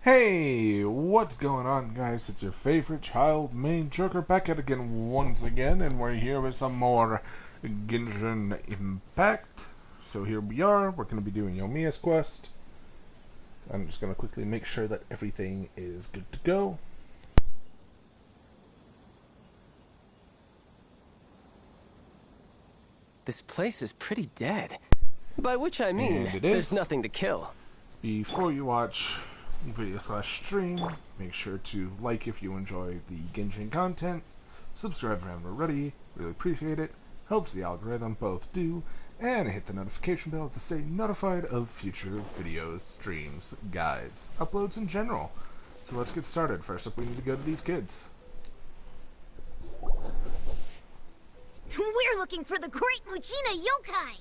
Hey, what's going on, guys? It's your favorite child main joker back at again once again, and we're here with some more Genshin Impact. So here we are. We're going to be doing Yoimiya's quest. I'm just going to quickly make sure that everything is good to go. This place is pretty dead. By which I mean, there's nothing to kill. Before you watch video/stream, make sure to like if you enjoy the Genshin content, subscribe if you haven't already, really appreciate it, helps the algorithm both do, and hit the notification bell to stay notified of future videos, streams, guides, uploads in general. So let's get started. First up, we need to go to these kids. We're looking for the Great Muchina Yokai!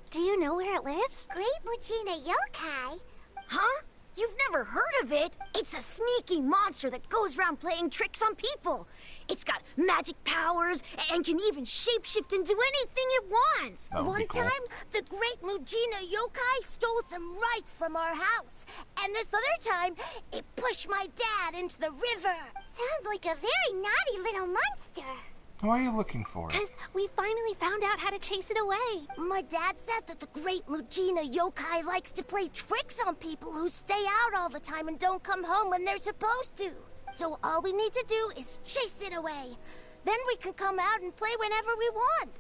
Do you know where it lives? Great Muchina Yokai? Huh? You've never heard of it? It's a sneaky monster that goes around playing tricks on people. It's got magic powers and can even shapeshift into anything it wants. One time, the Great Muchina Yokai stole some rice from our house. And this other time, it pushed my dad into the river. Sounds like a very naughty little monster. What are you looking for? Because we finally found out how to chase it away. My dad said that the Great Muchina Yokai likes to play tricks on people who stay out all the time and don't come home when they're supposed to. So all we need to do is chase it away. Then we can come out and play whenever we want.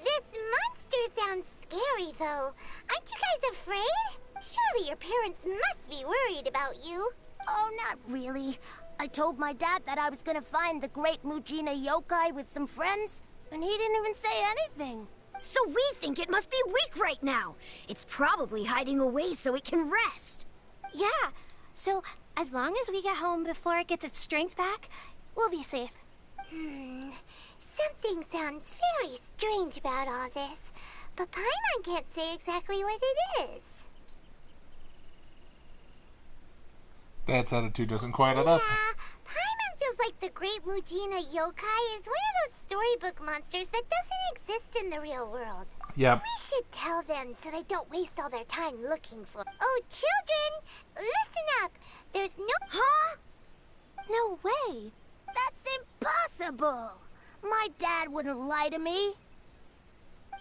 This monster sounds scary, though. Aren't you guys afraid? Surely your parents must be worried about you. Oh, not really. I told my dad that I was gonna find the Great Muchina Yokai with some friends, and he didn't even say anything. So we think it must be weak right now. It's probably hiding away so it can rest. Yeah, so as long as we get home before it gets its strength back, we'll be safe. Something sounds very strange about all this, but Paimon can't say exactly what it is. Dad's attitude doesn't quite add up. Yeah, Paimon feels like the Great Muchina Yokai is one of those storybook monsters that doesn't exist in the real world. Yep. We should tell them so they don't waste all their time looking for. Oh, children, listen up. There's no. Huh? No way. That's impossible. My dad wouldn't lie to me.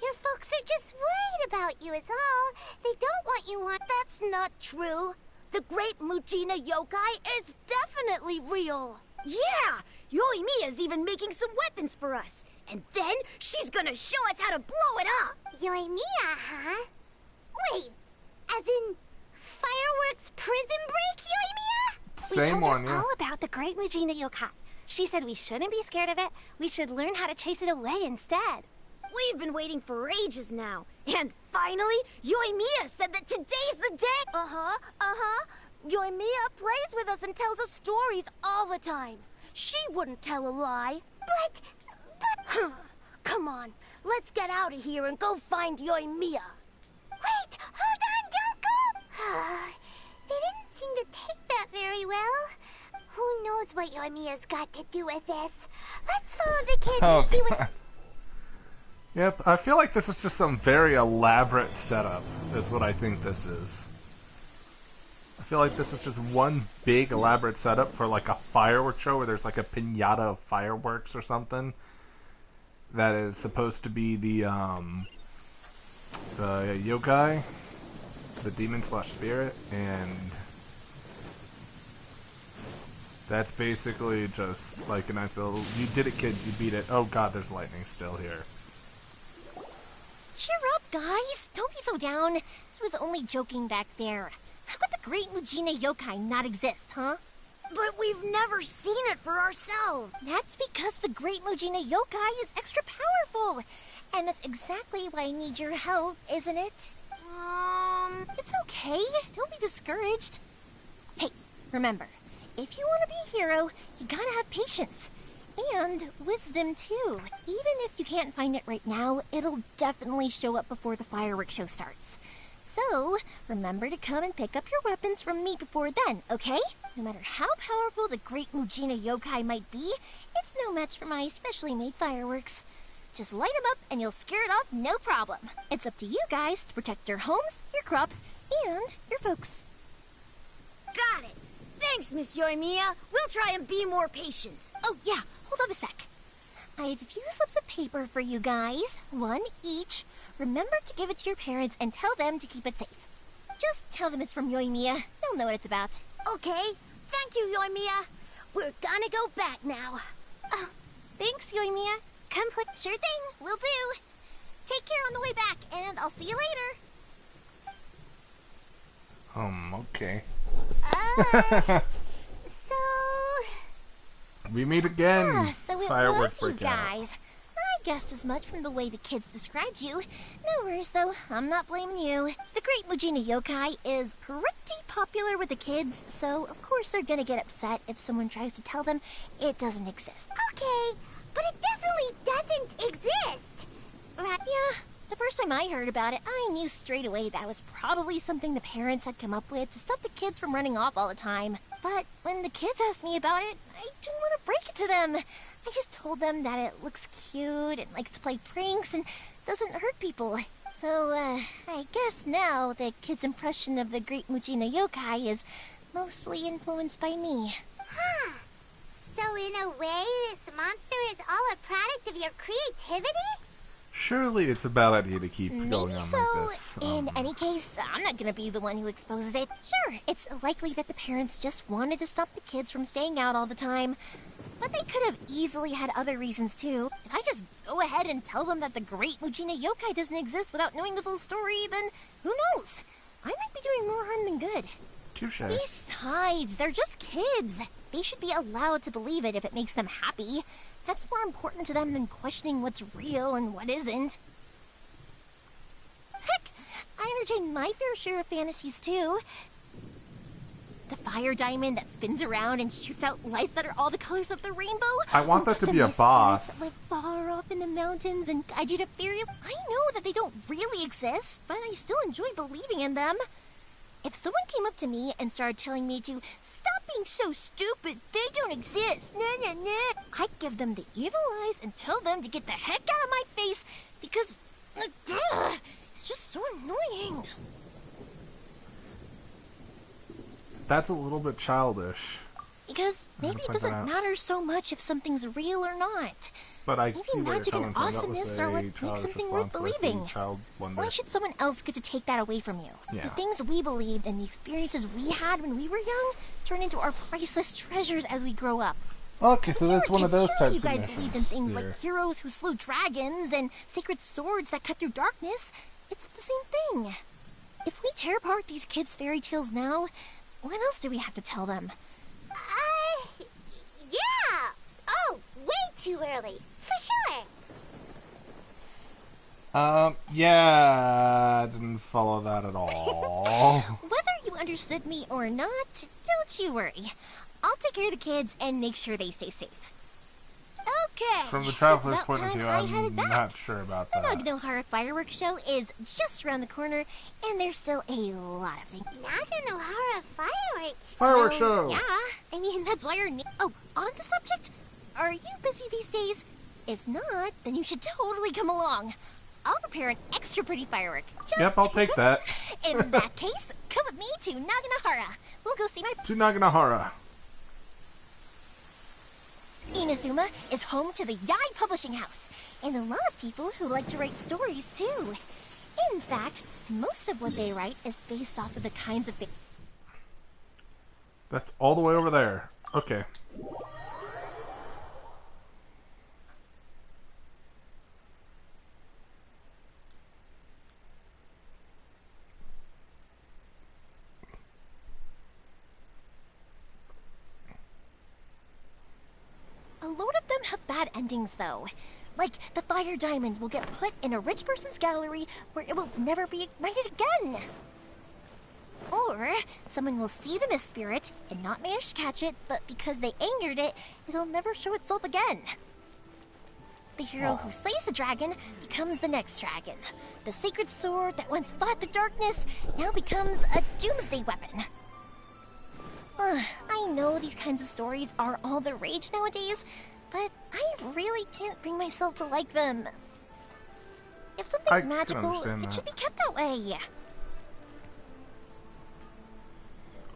Your folks are just worried about you is all. They don't want you on. That's not true. The Great Muchina Yokai is definitely real. Yeah! Yoimiya's even making some weapons for us. And then she's gonna show us how to blow it up. Yoimiya, huh? Wait, as in fireworks prison break, Yoimiya? We told her all about the Great Muchina Yokai. She said we shouldn't be scared of it. We should learn how to chase it away instead. We've been waiting for ages now. And finally, Yoimiya said that today's the day. Yoimiya plays with us and tells us stories all the time. She wouldn't tell a lie. But... Come on, let's get out of here and go find Yoimiya. Wait, hold on, don't go! They didn't seem to take that very well. Who knows what Yoimiya's got to do with this? Let's follow the kids and see what... Yep, I feel like this is just some very elaborate setup, is what I think this is. I feel like this is just one big elaborate setup for like a fireworks show where there's like a piñata of fireworks or something that is supposed to be the yokai, the demon/spirit, and that's basically just like a nice little, you did it kids, you beat it. Oh god, there's lightning still here. Cheer up, guys! Don't be so down. He was only joking back there. How could the Great Muchina Yokai not exist, huh? But we've never seen it for ourselves. That's because the Great Muchina Yokai is extra powerful. And that's exactly why I need your help, isn't it? It's okay. Don't be discouraged. Hey, remember, if you want to be a hero, you gotta have patience. And wisdom, too. Even if you can't find it right now, it'll definitely show up before the fireworks show starts. So, remember to come and pick up your weapons from me before then, okay? No matter how powerful the Great Muchina Yokai might be, it's no match for my specially made fireworks. Just light them up and you'll scare it off no problem. It's up to you guys to protect your homes, your crops, and your folks. Got it! Thanks, Miss Yoimiya. We'll try and be more patient. Oh, yeah. Hold on a sec. I have a few slips of paper for you guys. One each. Remember to give it to your parents and tell them to keep it safe. Just tell them it's from Yoimiya. They'll know what it's about. Okay. Thank you, Yoimiya. We're gonna go back now. Oh, thanks, Yoimiya. Come play. Sure thing. Will do. Take care on the way back, and I'll see you later. Okay. So... We meet again. Yeah, so it Fireworks was you break out. guys. I guessed as much from the way the kids described you. No worries, though. I'm not blaming you. The Great Mujina Yokai is pretty popular with the kids, so of course they're gonna get upset if someone tries to tell them it doesn't exist. Okay, but it definitely doesn't exist. Right? Yeah. The first time I heard about it, I knew straight away that was probably something the parents had come up with to stop the kids from running off all the time. But when the kids asked me about it, I didn't want to break it to them. I just told them that it looks cute and likes to play pranks and doesn't hurt people. So, I guess now the kids' impression of the Great Mujina Yokai is mostly influenced by me. Huh. So in a way, this monster is all a product of your creativity? Surely it's a bad idea to keep Maybe going on so. like this. In any case, I'm not gonna be the one who exposes it. Sure, it's likely that the parents just wanted to stop the kids from staying out all the time. But they could have easily had other reasons too. If I just go ahead and tell them that the Great Mujina Yokai doesn't exist without knowing the full story, then who knows? I might be doing more harm than good. Touche. Besides, they're just kids. They should be allowed to believe it if it makes them happy. That's more important to them than questioning what's real and what isn't. Heck, I entertain my fair share of fantasies too. The fire diamond that spins around and shoots out lights that are all the colors of the rainbow. I want that to The be a mist boss. spirits that live far off in the mountains and guide you to fairy. I know that they don't really exist, but I still enjoy believing in them. If someone came up to me and started telling me to stop being so stupid, they don't exist, I'd give them the evil eyes and tell them to get the heck out of my face because it's just so annoying. That's a little bit childish. Because maybe it doesn't matter so much if something's real or not. But I Maybe see where magic you're and coming from. That awesomeness was are a what makes childish something worth response. I see believing. child wonder. Why should someone else get to take that away from you? Yeah. The things we believed and the experiences we had when we were young turn into our priceless treasures as we grow up. Okay, so that's one of those Sure, types you of guys missions believed in things here. like heroes who slew dragons and sacred swords that cut through darkness. It's the same thing. If we tear apart these kids' fairy tales now, what else do we have to tell them? Yeah. Oh, way too early. For sure. Yeah, I didn't follow that at all. Whether you understood me or not, don't you worry. I'll take care of the kids and make sure they stay safe. Okay. From the traveler's it's about point of time view, I I'm headed back. not sure about The that. Naganohara fireworks show is just around the corner, and there's still a lot of things. Naganohara fireworks. Fireworks show! Yeah, I mean, that's why you're... Oh, on the subject, are you busy these days? If not, then you should totally come along. I'll prepare an extra pretty firework. Yep, I'll take that. In that case, come with me to Naganohara. We'll go see my... To Naganohara. Inazuma is home to the Yai Publishing House, and a lot of people who like to write stories, too. In fact, most of what they write is based off of the kinds of... That's all the way over there. Okay. A load of them have bad endings, though. Like, the fire diamond will get put in a rich person's gallery where it will never be ignited again. Or, someone will see the mist spirit and not manage to catch it, but because they angered it, it'll never show itself again. The hero who slays the dragon becomes the next dragon. The sacred sword that once fought the darkness now becomes a doomsday weapon. I know these kinds of stories are all the rage nowadays, but I really can't bring myself to like them. If I something's can magical, understand it that. should be kept that way.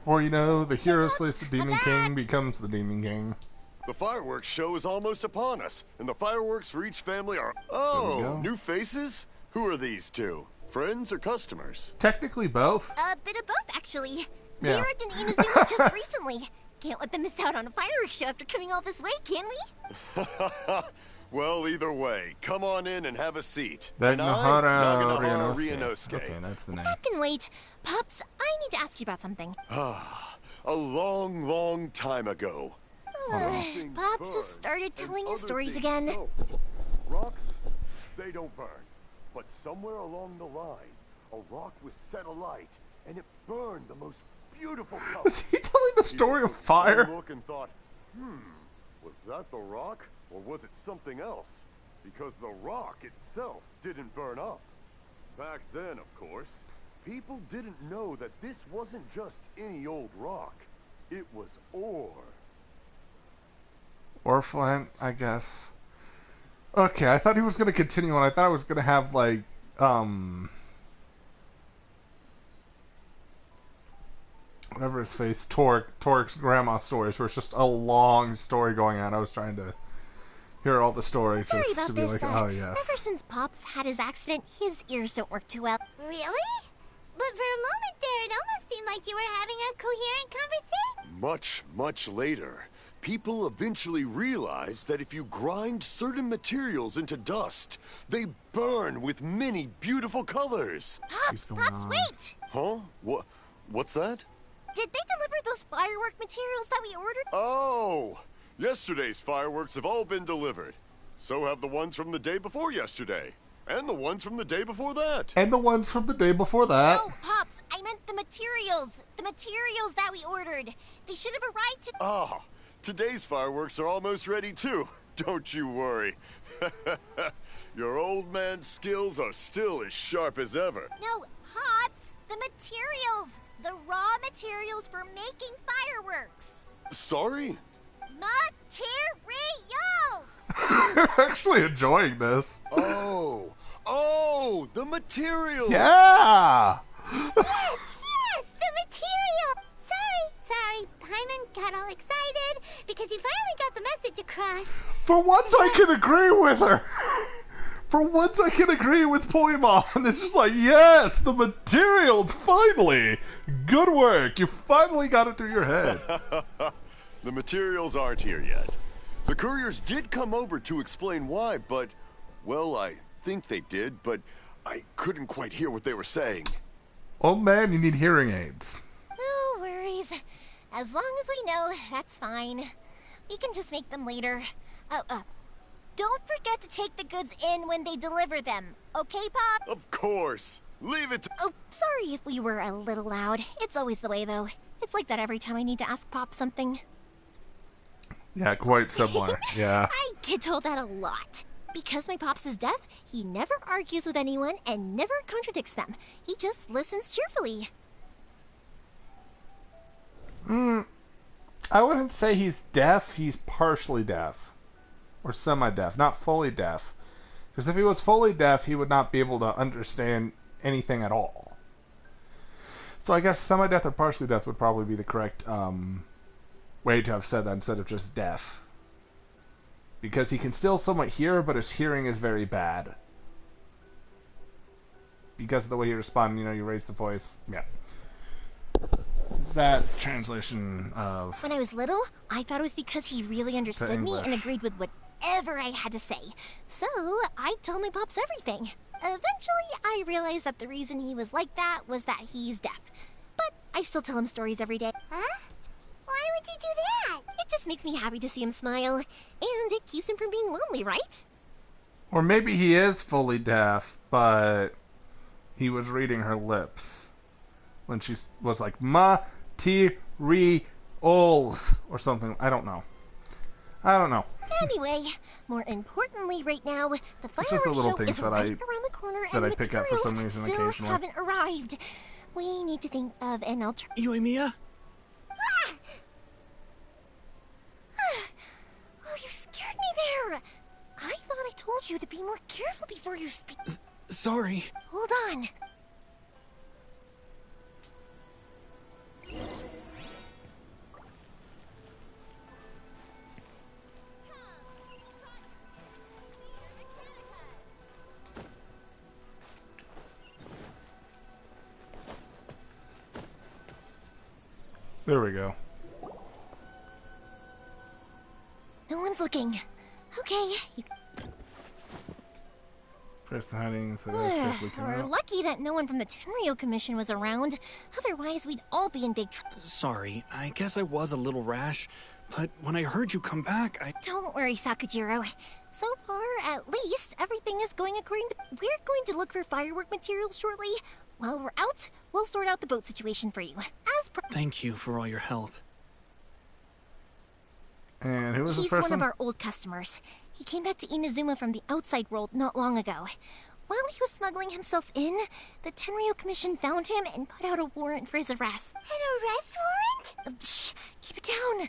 Or, you know, the hero slays the Demon King becomes the Demon King. The fireworks show is almost upon us, and the fireworks for each family are... Oh, new faces? Who are these two? Friends or customers? Technically both. A bit of both, actually. Yeah. They arrived in Inazuma just recently. Can't let them miss out on a fireworks show after coming all this way, can we? Well, either way, come on in and have a seat. That and Nagahara Ryanosuke. Okay, that's the name. I can wait. Pops, I need to ask you about something. A long, long time ago. Pops has started telling his stories again. Rocks, they don't burn. But somewhere along the line, a rock was set alight, and it burned the most beautiful color. Is he telling the story of fire? Look and thought, was that the rock, or was it something else? Because the rock itself didn't burn up. Back then, of course, people didn't know that this wasn't just any old rock. It was ore. Or Flint, I guess. Okay, I thought he was going to continue on. I thought I was going to have, like, whatever his face, Torque's grandma stories, where it's just a long story going on. I was trying to hear all the stories. Sorry just about to be this. like, oh, yes. Ever since Pops had his accident, his ears don't work too well. Really? But for a moment there, it almost seemed like you were having a coherent conversation. Much, much later, people eventually realized that if you grind certain materials into dust, they burn with many beautiful colors. Pops, wait! Huh? What's that? Did they deliver those firework materials that we ordered? Oh! Yesterday's fireworks have all been delivered. So have the ones from the day before yesterday. And the ones from the day before that. And the ones from the day before that. No, Pops, I meant the materials. The materials that we ordered. They should have arrived to... Ah, today's fireworks are almost ready too. Don't you worry. Your old man's skills are still as sharp as ever. No, Pops, the materials. The raw materials for making fireworks. Sorry? Materials! You're actually enjoying this. Oh, the materials. Yeah! Yes, the material! Sorry, Paimon got all excited because he finally got the message across. For once I can agree with her. For once I can agree with Poimon. It's just like, yes, the materials, finally. Good work. You finally got it through your head. The materials aren't here yet. The couriers did come over to explain why, but, well, I think they did, but I couldn't quite hear what they were saying. Old man, you need hearing aids. No worries. As long as we know, that's fine. We can just make them later. Don't forget to take the goods in when they deliver them. Okay, Pop? Of course. Leave it to... Oh, sorry if we were a little loud. It's always the way, though. It's like that every time I need to ask Pop something. Yeah, quite similar. Yeah. I get told that a lot. Because my Pops is deaf, he never argues with anyone and never contradicts them. He just listens cheerfully. I wouldn't say he's deaf. He's partially deaf. Or semi-deaf, not fully deaf. Because if he was fully deaf, he would not be able to understand anything at all. So I guess semi-deaf or partially deaf would probably be the correct way to have said that instead of just deaf. Because he can still somewhat hear, but his hearing is very bad. Because of the way you respond, you raise the voice. Yeah. That translation of... When I was little, I thought it was because he really understood me and agreed with whatever I had to say. So, I'd tell my Pops everything. Eventually, I realized that the reason he was like that was that he's deaf. But I still tell him stories every day. Huh? Why would you do that? It just makes me happy to see him smile. And it keeps him from being lonely, right? Or maybe he is fully deaf, but he was reading her lips. When she was like, materials, or something. I don't know. Anyway, more importantly right now, the fireworks just the little show things is that right around the corner and I pick up for some reason still occasionally. haven't arrived. We need to think of an alternative. Yoimiya? Oh, you scared me there! I thought I told you to be more careful before you speak. Sorry. Hold on. There we go. No one's looking. Okay. Press the hiding so that we can We're out. lucky that no one from the Tenryo Commission was around. Otherwise, we'd all be in big trouble. Sorry, I guess I was a little rash, but when I heard you come back, Don't worry, Sakujiro. So far, at least, everything is going according to... We're going to look for firework materials shortly. While we're out, we'll sort out the boat situation for you. Thank you for all your help. And who was this He's person? one of our old customers. He came back to Inazuma from the outside world not long ago. While he was smuggling himself in, the Tenryo Commission found him and put out a warrant for his arrest. An arrest warrant? Shh! Keep it down!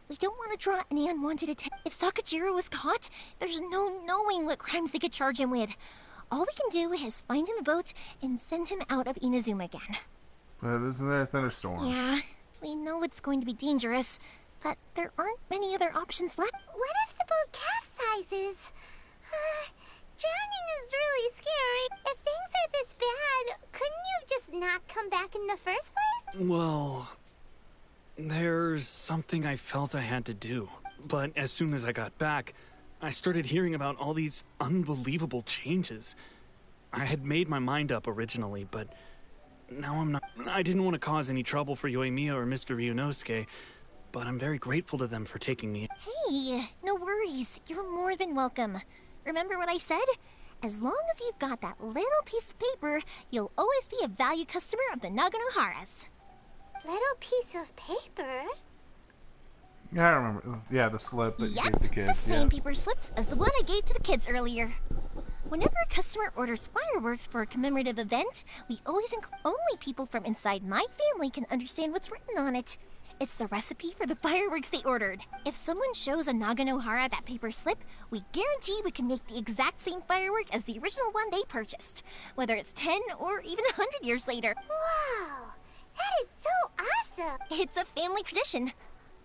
We don't want to draw any unwanted attention. If Sakujiro was caught, there's no knowing what crimes they could charge him with. All we can do is find him a boat and send him out of Inazuma again. But isn't there a thunderstorm? Yeah, we know it's going to be dangerous, but there aren't many other options left. What if the boat capsizes? Drowning is really scary. If things are this bad, couldn't you just not come back in the first place? Well, there's something I felt I had to do. But as soon as I got back, I started hearing about all these unbelievable changes. I had made my mind up originally, but now I'm not. I didn't want to cause any trouble for Yoimiya or Mr. Ryunosuke, but I'm very grateful to them for taking me. Hey, no worries. You're more than welcome. Remember what I said? As long as you've got that little piece of paper, you'll always be a valued customer of the Naganoharas. Little piece of paper? Yeah, I remember. Yeah, the slip that you Yep, gave the kids. the same paper slips as the one I gave to the kids earlier. Whenever a customer orders fireworks for a commemorative event, we always include only people from inside my family can understand what's written on it. It's the recipe for the fireworks they ordered. If someone shows a Naganohara that paper slip, we guarantee we can make the exact same firework as the original one they purchased, whether it's 10 or even 100 years later. Wow, that is so awesome. It's a family tradition.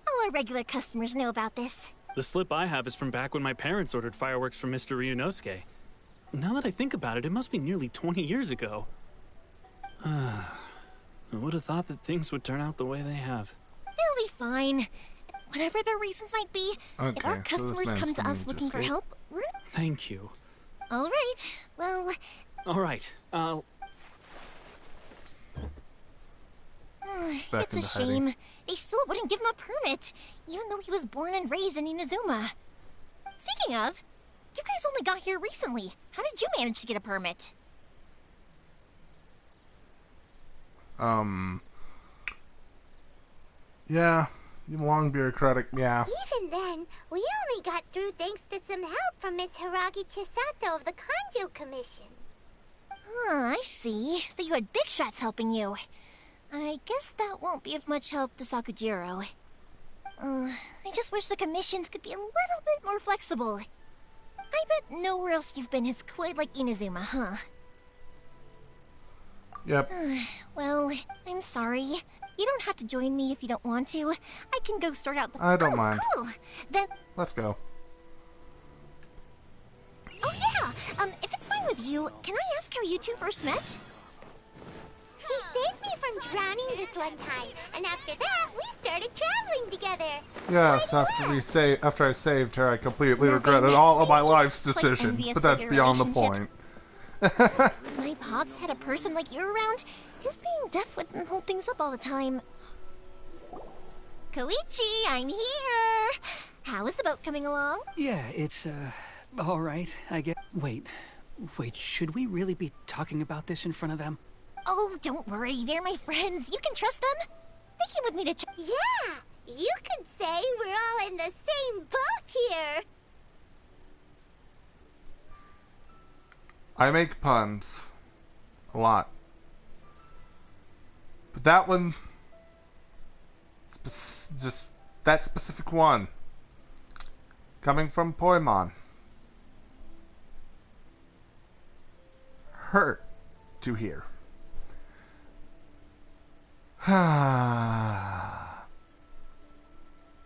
All our regular customers know about this. The slip I have is from back when my parents ordered fireworks from Mr. Ryunosuke. Now that I think about it, it must be nearly 20 years ago. I would have thought that things would turn out the way they have. It'll be fine. Whatever their reasons might be, Okay, if our so this customers man's come to gonna us need looking to for escape. help, we're... Thank you. All right, well... All right, Back it's a into shame. hiding. They still wouldn't give him a permit, even though he was born and raised in Inazuma. Speaking of, you guys only got here recently. How did you manage to get a permit? Yeah, long bureaucratic, yeah. Even then, we only got through thanks to some help from Miss Hiragi Chisato of the Kanjo Commission. I see. So you had big shots helping you. I guess that won't be of much help to Sakujiro. I just wish the commissions could be a little bit more flexible. I bet nowhere else you've been is quite like Inazuma, huh? Yep. Well, I'm sorry. You don't have to join me if you don't want to. I can go sort out the... I don't mind. Cool. Then... Let's go. Oh yeah! If it's fine with you, can I ask how you two first met? He saved me from drowning this one time, and after that, we started traveling together. Yes, after I saved her, I completely regretted all of my Just life's quite decisions, envious but of that's your beyond the relationship. point. My pops had a person like you around. His being deaf wouldn't hold things up all the time. Koichi, I'm here! How is the boat coming along? Yeah, it's, all right, I guess. Wait, should we really be talking about this in front of them? Oh, don't worry, they're my friends. You can trust them. They came with me to Yeah, you could say we're all in the same boat here. I make puns. A lot. But that one... just that specific one. Coming from Poemon. Hurt to hear.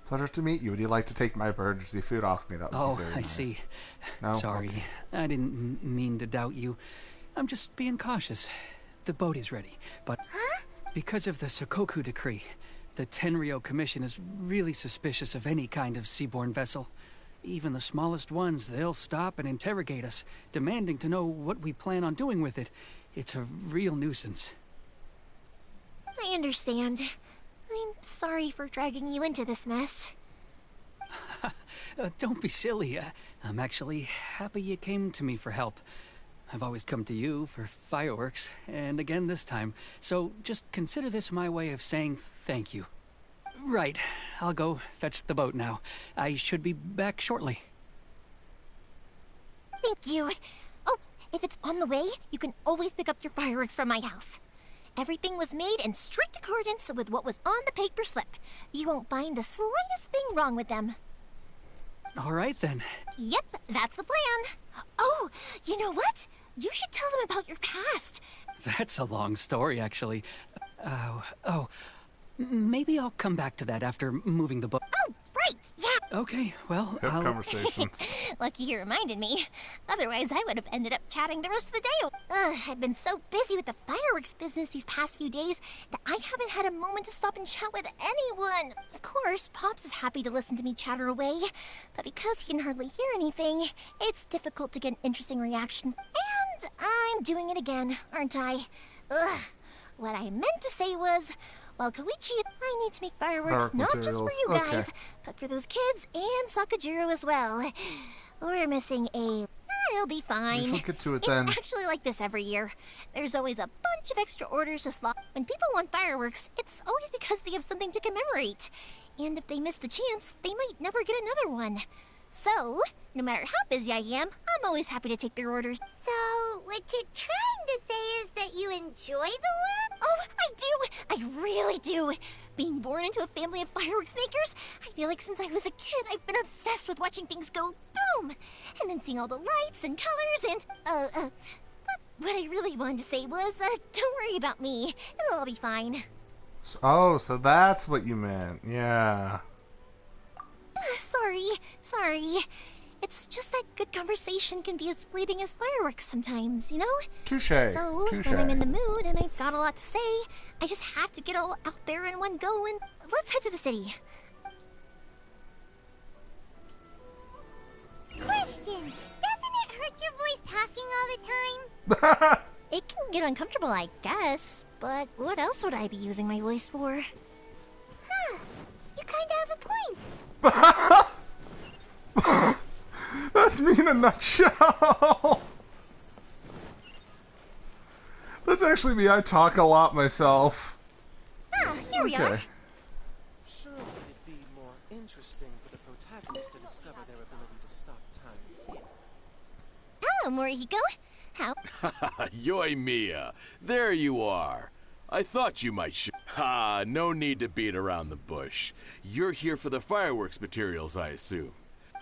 Pleasure to meet you. Would you like to take my emergency food off me? That would be very I nice. see. No? Sorry, Okay. I didn't mean to doubt you. I'm just being cautious. The boat is ready, but because of the Sokoku decree, The Tenryo Commission is really suspicious of any kind of seaborne vessel. Even the smallest ones, they'll stop and interrogate us, demanding to know what we plan on doing with it. It's a real nuisance. I understand. I'm sorry for dragging you into this mess. Don't be silly. I'm actually happy you came to me for help. I've always come to you for fireworks, and again this time. So just consider this my way of saying thank you. Right, I'll go fetch the boat now. I should be back shortly. Thank you. Oh, if it's on the way, you can always pick up your fireworks from my house. Everything was made in strict accordance with what was on the paper slip. You won't find the slightest thing wrong with them. All right, then. Yep, that's the plan. Oh, you know what? You should tell them about your past. That's a long story, actually. Maybe I'll come back to that after moving the boat. Oh, right, yeah. Okay, well, Have conversations. Lucky you reminded me. Otherwise, I would have ended up chatting the rest of the day. I've been so busy with the fireworks business these past few days that I haven't had a moment to stop and chat with anyone. Of course, Pops is happy to listen to me chatter away, but because he can hardly hear anything, it's difficult to get an interesting reaction. And I'm doing it again, aren't I? What I meant to say was, well, Koichi, I need to make fireworks not just for you guys, but for those kids and Sakajiro as well. We're missing a... It'll be fine. We'll get to it then. It's actually like this every year. There's always a bunch of extra orders to slot. When people want fireworks, it's always because they have something to commemorate. And if they miss the chance, they might never get another one. So, no matter how busy I am, I'm always happy to take their orders. So, what you're trying to say is that you enjoy the work? Oh, I do! I really do! Being born into a family of fireworks makers, I feel like since I was a kid, I've been obsessed with watching things go boom! And then seeing all the lights and colors and, what I really wanted to say was, don't worry about me. It'll all be fine. Oh, so that's what you meant. Yeah. Sorry. It's just that good conversation can be as fleeting as fireworks sometimes, you know? Touche. So, when I'm in the mood and I've got a lot to say, I just have to get all out there in one go and let's head to the city. Question! Doesn't it hurt your voice talking all the time? It can get uncomfortable, I guess, but what else would I be using my voice for? Huh. You kinda have a point. That's me in a nutshell. That's actually me. I talk a lot myself. Here we are. Surely it'd be more interesting for the protagonist to discover their ability to stop time here. Hello, Morihiko. How? Yoimiya, there you are. I thought you might no need to beat around the bush. You're here for the fireworks materials, I assume.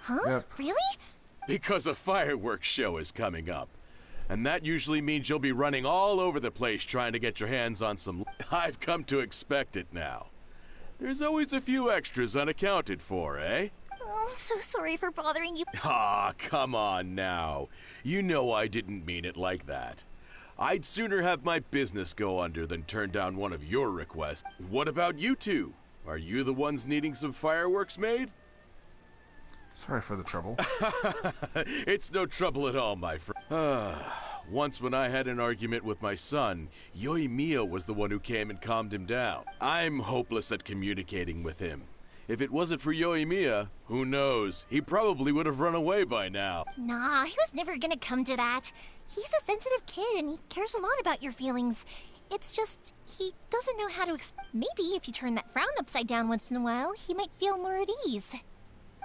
Huh? Yep. Really? Because a fireworks show is coming up. And that usually means you'll be running all over the place trying to get your hands on some... I've come to expect it now. There's always a few extras unaccounted for, eh? Oh, I'm so sorry for bothering you. Ah, come on now. You know I didn't mean it like that. I'd sooner have my business go under than turn down one of your requests. What about you two? Are you the ones needing some fireworks made? Sorry for the trouble. It's no trouble at all, my friend. Once when I had an argument with my son, Yoimiya was the one who came and calmed him down. I'm hopeless at communicating with him. If it wasn't for Yoimiya, who knows? He probably would have run away by now. Nah, he was never gonna come to that. He's a sensitive kid and he cares a lot about your feelings. It's just, he doesn't know how to maybe if you turn that frown upside down once in a while, he might feel more at ease.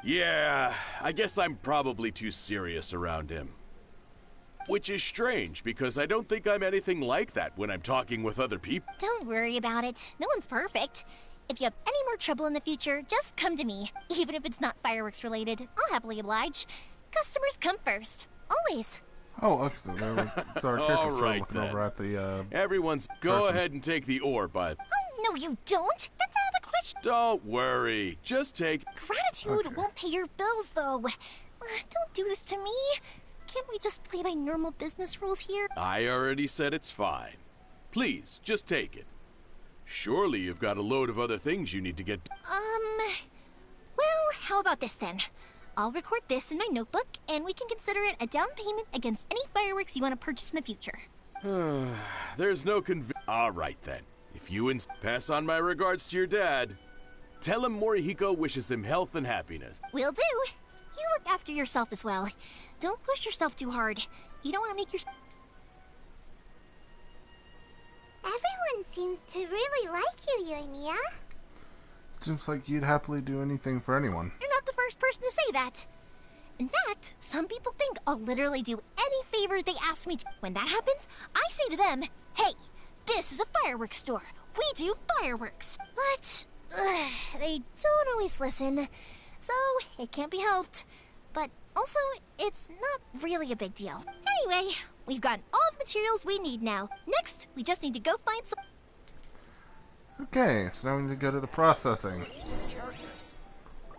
Yeah, I guess I'm probably too serious around him. Which is strange, because I don't think I'm anything like that when I'm talking with other people. Don't worry about it. No one's perfect. If you have any more trouble in the future, just come to me. Even if it's not fireworks related, I'll happily oblige. Customers come first. Always. Oh, okay. So there it's our character All right, looking then. over at the, Everyone's... Go ahead and take the ore, bud. Oh, no you don't. That's out of the question. Don't worry. Just take... Gratitude won't pay your bills, though. Don't do this to me. Can't we just play by normal business rules here? I already said it's fine. Please, just take it. Surely you've got a load of other things you need to get... Well, how about this then? I'll record this in my notebook, and we can consider it a down payment against any fireworks you want to purchase in the future. There's no All right, then. If you pass on my regards to your dad, tell him Morihiko wishes him health and happiness. Will do. You look after yourself as well. Don't push yourself too hard. You don't want to make yourself... Everyone seems to really like you, Yoimiya. Seems like you'd happily do anything for anyone. You're not the first person to say that. In fact, some people think I'll literally do any favor they ask me to. When that happens, I say to them, hey, this is a fireworks store. We do fireworks. But they don't always listen, so it can't be helped. But also, it's not really a big deal. Anyway, we've gotten all the materials we need now. Next, we just need to go find some... Okay, so now we need to go to the processing.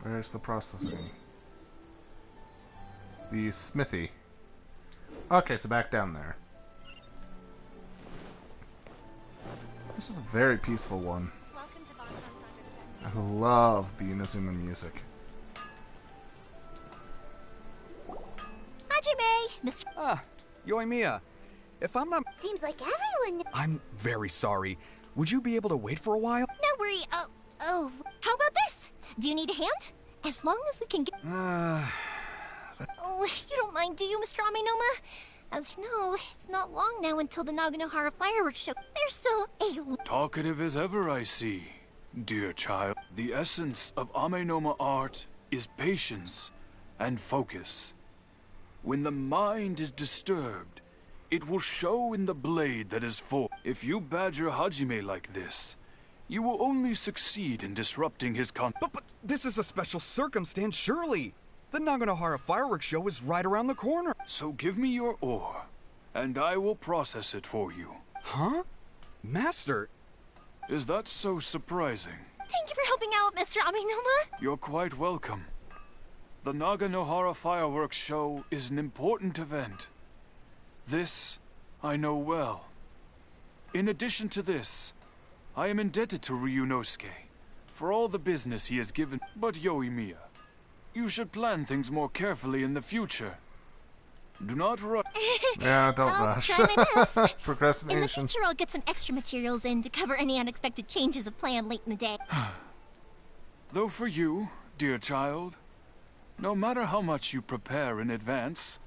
Where's the processing? The smithy. Okay, so back down there. This is a very peaceful one. I love the Inazuma music. Hajime, Mr. Ah, Yoimiya. If I'm not... Seems like everyone... I'm very sorry. Would you be able to wait for a while? No worry. Oh, how about this? Do you need a hand? As long as we can get... Oh, you don't mind, do you, Mr. Amenoma? As you know, it's not long now until the Naganohara fireworks show. There's still a... Talkative as ever, I see. Dear child, the essence of Amenoma art is patience and focus. When the mind is disturbed, it will show in the blade that is full. If you badger Hajime like this, you will only succeed in disrupting his But this is a special circumstance, surely. The Naganohara fireworks show is right around the corner. So give me your ore, and I will process it for you. Huh? Master? Is that so surprising? Thank you for helping out, Mr. Amenoma. You're quite welcome. The Naganohara fireworks show is an important event. This I know well. In addition to this, I am indebted to Ryunosuke for all the business he has given. But Yoimiya, you should plan things more carefully in the future. Do not rush. Yeah, don't I'll rush. try my best. Procrastination. In the future, I'll get some extra materials in to cover any unexpected changes of plan late in the day. Though for you, dear child, no matter how much you prepare in advance,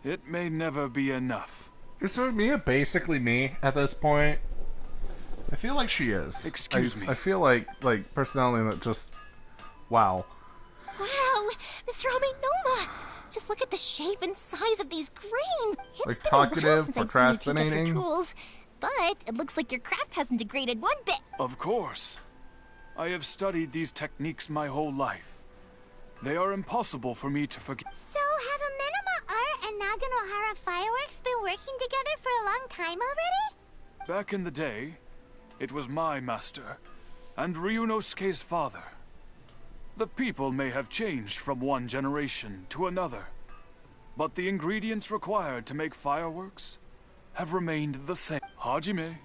it may never be enough. Is Yoimiya basically me at this point? I feel like she is. Excuse me. I feel like personality that just... Wow. Wow, Mr. Amenoma! Just look at the shape and size of these grains. It's Like been a while talkative, since I've seen you take up procrastinating. your tools, but it looks like your craft hasn't degraded one bit. Of course. I have studied these techniques my whole life. They are impossible for me to forget. So have Amenoma Art and Naganohara Fireworks been working together for a long time already? Back in the day, it was my master, and Ryunosuke's father. The people may have changed from one generation to another, but the ingredients required to make fireworks have remained the same. Hajime,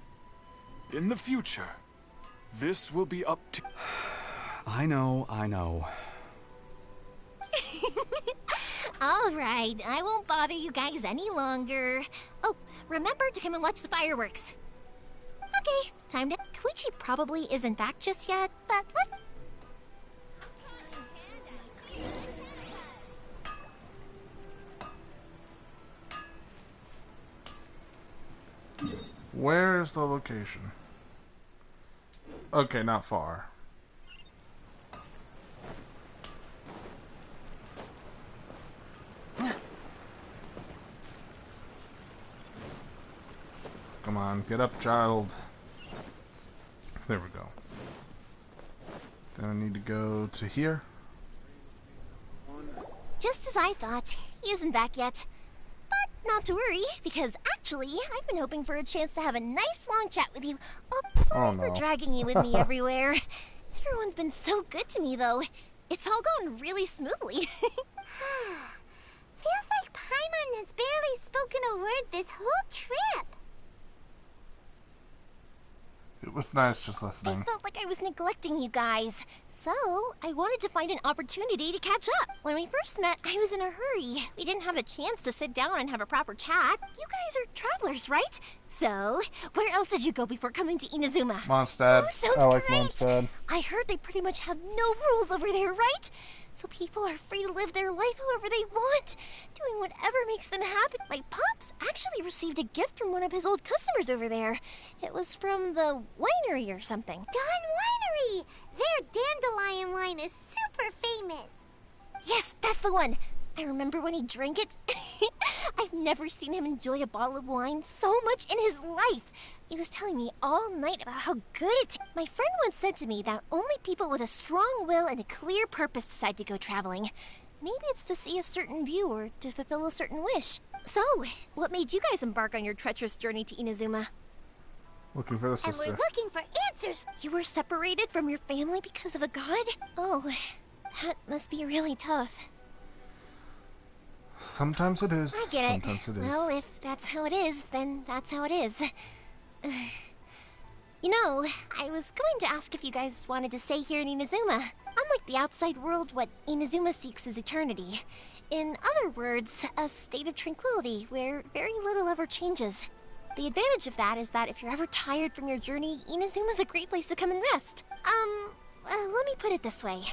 in the future, this will be up to... I know. All right, I won't bother you guys any longer. Oh, remember to come and watch the fireworks. Okay, time to... Koichi probably isn't back just yet, but let's... Where's the location? Okay, not far. Come on, get up, child. There we go. Then I need to go to here. Just as I thought, he isn't back yet. But not to worry, because actually, I've been hoping for a chance to have a nice long chat with you. Oh, sorry for dragging you with me everywhere. Everyone's been so good to me, though. It's all gone really smoothly. Feels like Paimon has barely spoken a word this whole trip. It was nice just I listening. felt like I was neglecting you guys, so I wanted to find an opportunity to catch up. When we first met, I was in a hurry. We didn't have a chance to sit down and have a proper chat. You guys are travelers, right? So, where else did you go before coming to Inazuma? Mondstadt. Oh, sounds I like great. Mondstadt. I heard they pretty much have no rules over there, right? So people are free to live their life however they want, doing whatever makes them happy. My pops actually received a gift from one of his old customers over there. It was from the winery or something. Don Winery! Their dandelion wine is super famous. Yes, that's the one. I remember when he drank it. I've never seen him enjoy a bottle of wine so much in his life. He was telling me all night about how good it tastes. My friend once said to me that only people with a strong will and a clear purpose decide to go traveling. Maybe it's to see a certain view or to fulfill a certain wish. So, what made you guys embark on your treacherous journey to Inazuma? Looking for the sister. And we're looking for answers. You were separated from your family because of a god? Oh, that must be really tough. Sometimes it is. I get it. Sometimes it is. Well, if that's how it is, then that's how it is. You know, I was going to ask if you guys wanted to stay here in Inazuma. Unlike the outside world, what Inazuma seeks is eternity. In other words, a state of tranquility where very little ever changes. The advantage of that is that if you're ever tired from your journey, Inazuma's a great place to come and rest. Let me put it this way.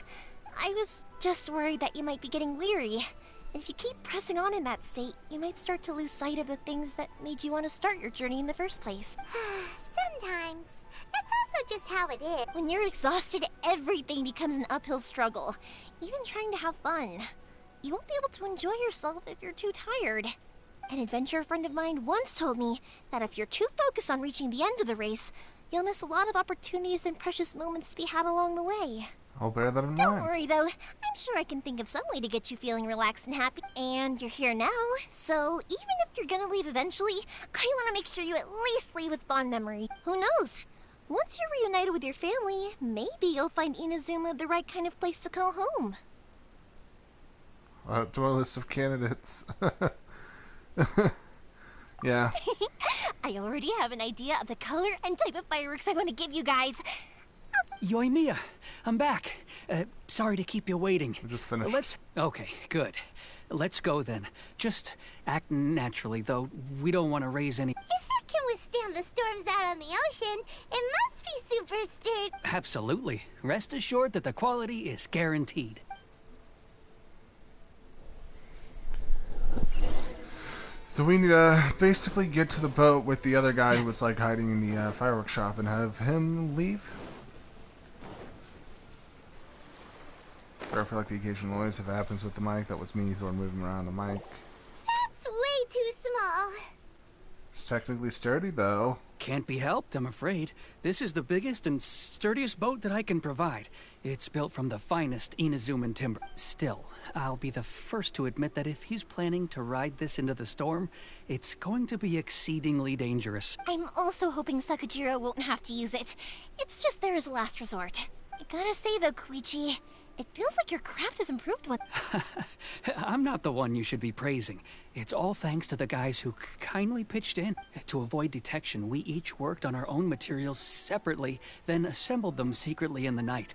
I was just worried that you might be getting weary. If you keep pressing on in that state, you might start to lose sight of the things that made you want to start your journey in the first place. Sometimes. That's also just how it is. When you're exhausted, everything becomes an uphill struggle. Even trying to have fun. You won't be able to enjoy yourself if you're too tired. An adventurer friend of mine once told me that if you're too focused on reaching the end of the race, you'll miss a lot of opportunities and precious moments to be had along the way. I'll bear that in mind. Don't worry, though. I'm sure I can think of some way to get you feeling relaxed and happy. And you're here now, so even if you're gonna leave eventually, I want to make sure you at least leave with fond memory. Who knows? Once you're reunited with your family, maybe you'll find Inazuma the right kind of place to call home. To our list of candidates. Yeah. I already have an idea of the color and type of fireworks I want to give you guys. Yoimiya, I'm back. Sorry to keep you waiting. We just finished. Okay, good. Let's go then. Just act naturally, though. We don't want to raise any... If it can withstand the storms out on the ocean, it must be super sturdy. Absolutely. Rest assured that the quality is guaranteed. So we need to basically get to the boat with the other guy who was like hiding in the fireworks shop and have him leave. Sorry for like the occasional noise if it happens with the mic. That was me sort of moving around the mic. That's way too small. It's technically sturdy though. Can't be helped, I'm afraid. This is the biggest and sturdiest boat that I can provide. It's built from the finest Inazuman timber. Still, I'll be the first to admit that if he's planning to ride this into the storm, it's going to be exceedingly dangerous. I'm also hoping Sakajiro won't have to use it. It's just there as a last resort. I gotta say though, Koichi, it feels like your craft has improved with... I'm not the one you should be praising. It's all thanks to the guys who kindly pitched in. To avoid detection, we each worked on our own materials separately, then assembled them secretly in the night.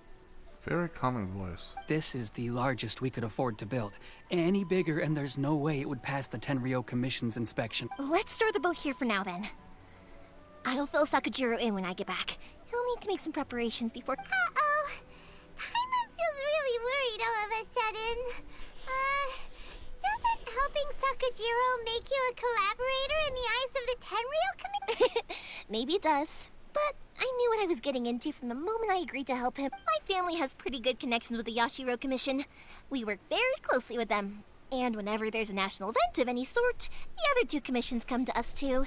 Very calming voice. This is the largest we could afford to build. Any bigger and there's no way it would pass the Tenryou Commission's inspection. Let's store the boat here for now then. I'll fill Sakajiro in when I get back. He'll need to make some preparations before... Uh-oh. Paimon feels really worried all of a sudden. Doesn't helping Sakajiro make you a collaborator in the eyes of the Tenryou Commission? Maybe it does. But I knew what I was getting into from the moment I agreed to help him. My family has pretty good connections with the Yashiro Commission. We work very closely with them. And whenever there's a national event of any sort, the other two commissions come to us too.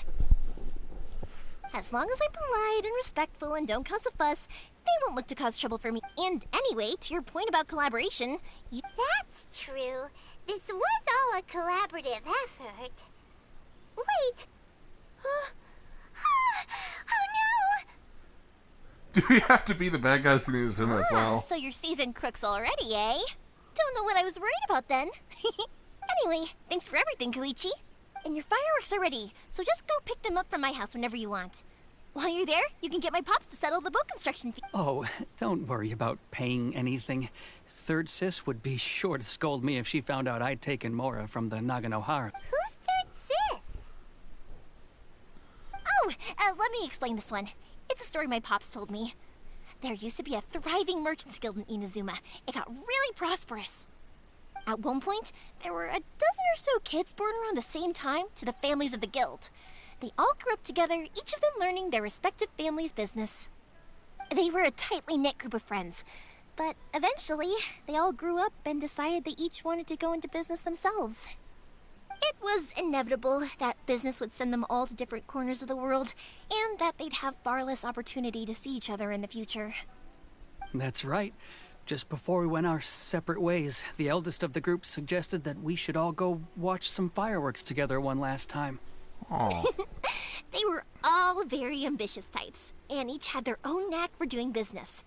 As long as I'm polite and respectful and don't cause a fuss, they won't look to cause trouble for me. And anyway, to your point about collaboration, That's true. This was all a collaborative effort. Wait. Oh no! Do we have to be the bad guys in Inazuma as well? So you're seasoned crooks already, eh? Don't know what I was worried about then. Anyway, thanks for everything, Koichi. And your fireworks are ready, so just go pick them up from my house whenever you want. While you're there, you can get my pops to settle the boat construction fee. Oh, don't worry about paying anything. Third Sis would be sure to scold me if she found out I'd taken Mora from the Naganohara. Who's Third Sis? Oh, let me explain this one. It's a story my pops told me. There used to be a thriving merchants guild in Inazuma. It got really prosperous. At one point, there were a dozen or so kids born around the same time to the families of the guild. They all grew up together, each of them learning their respective family's business. They were a tightly knit group of friends, but eventually, they all grew up and decided they each wanted to go into business themselves. It was inevitable that business would send them all to different corners of the world, and that they'd have far less opportunity to see each other in the future. That's right. Just before we went our separate ways, the eldest of the group suggested that we should all go watch some fireworks together one last time. Oh. They were all very ambitious types, and each had their own knack for doing business.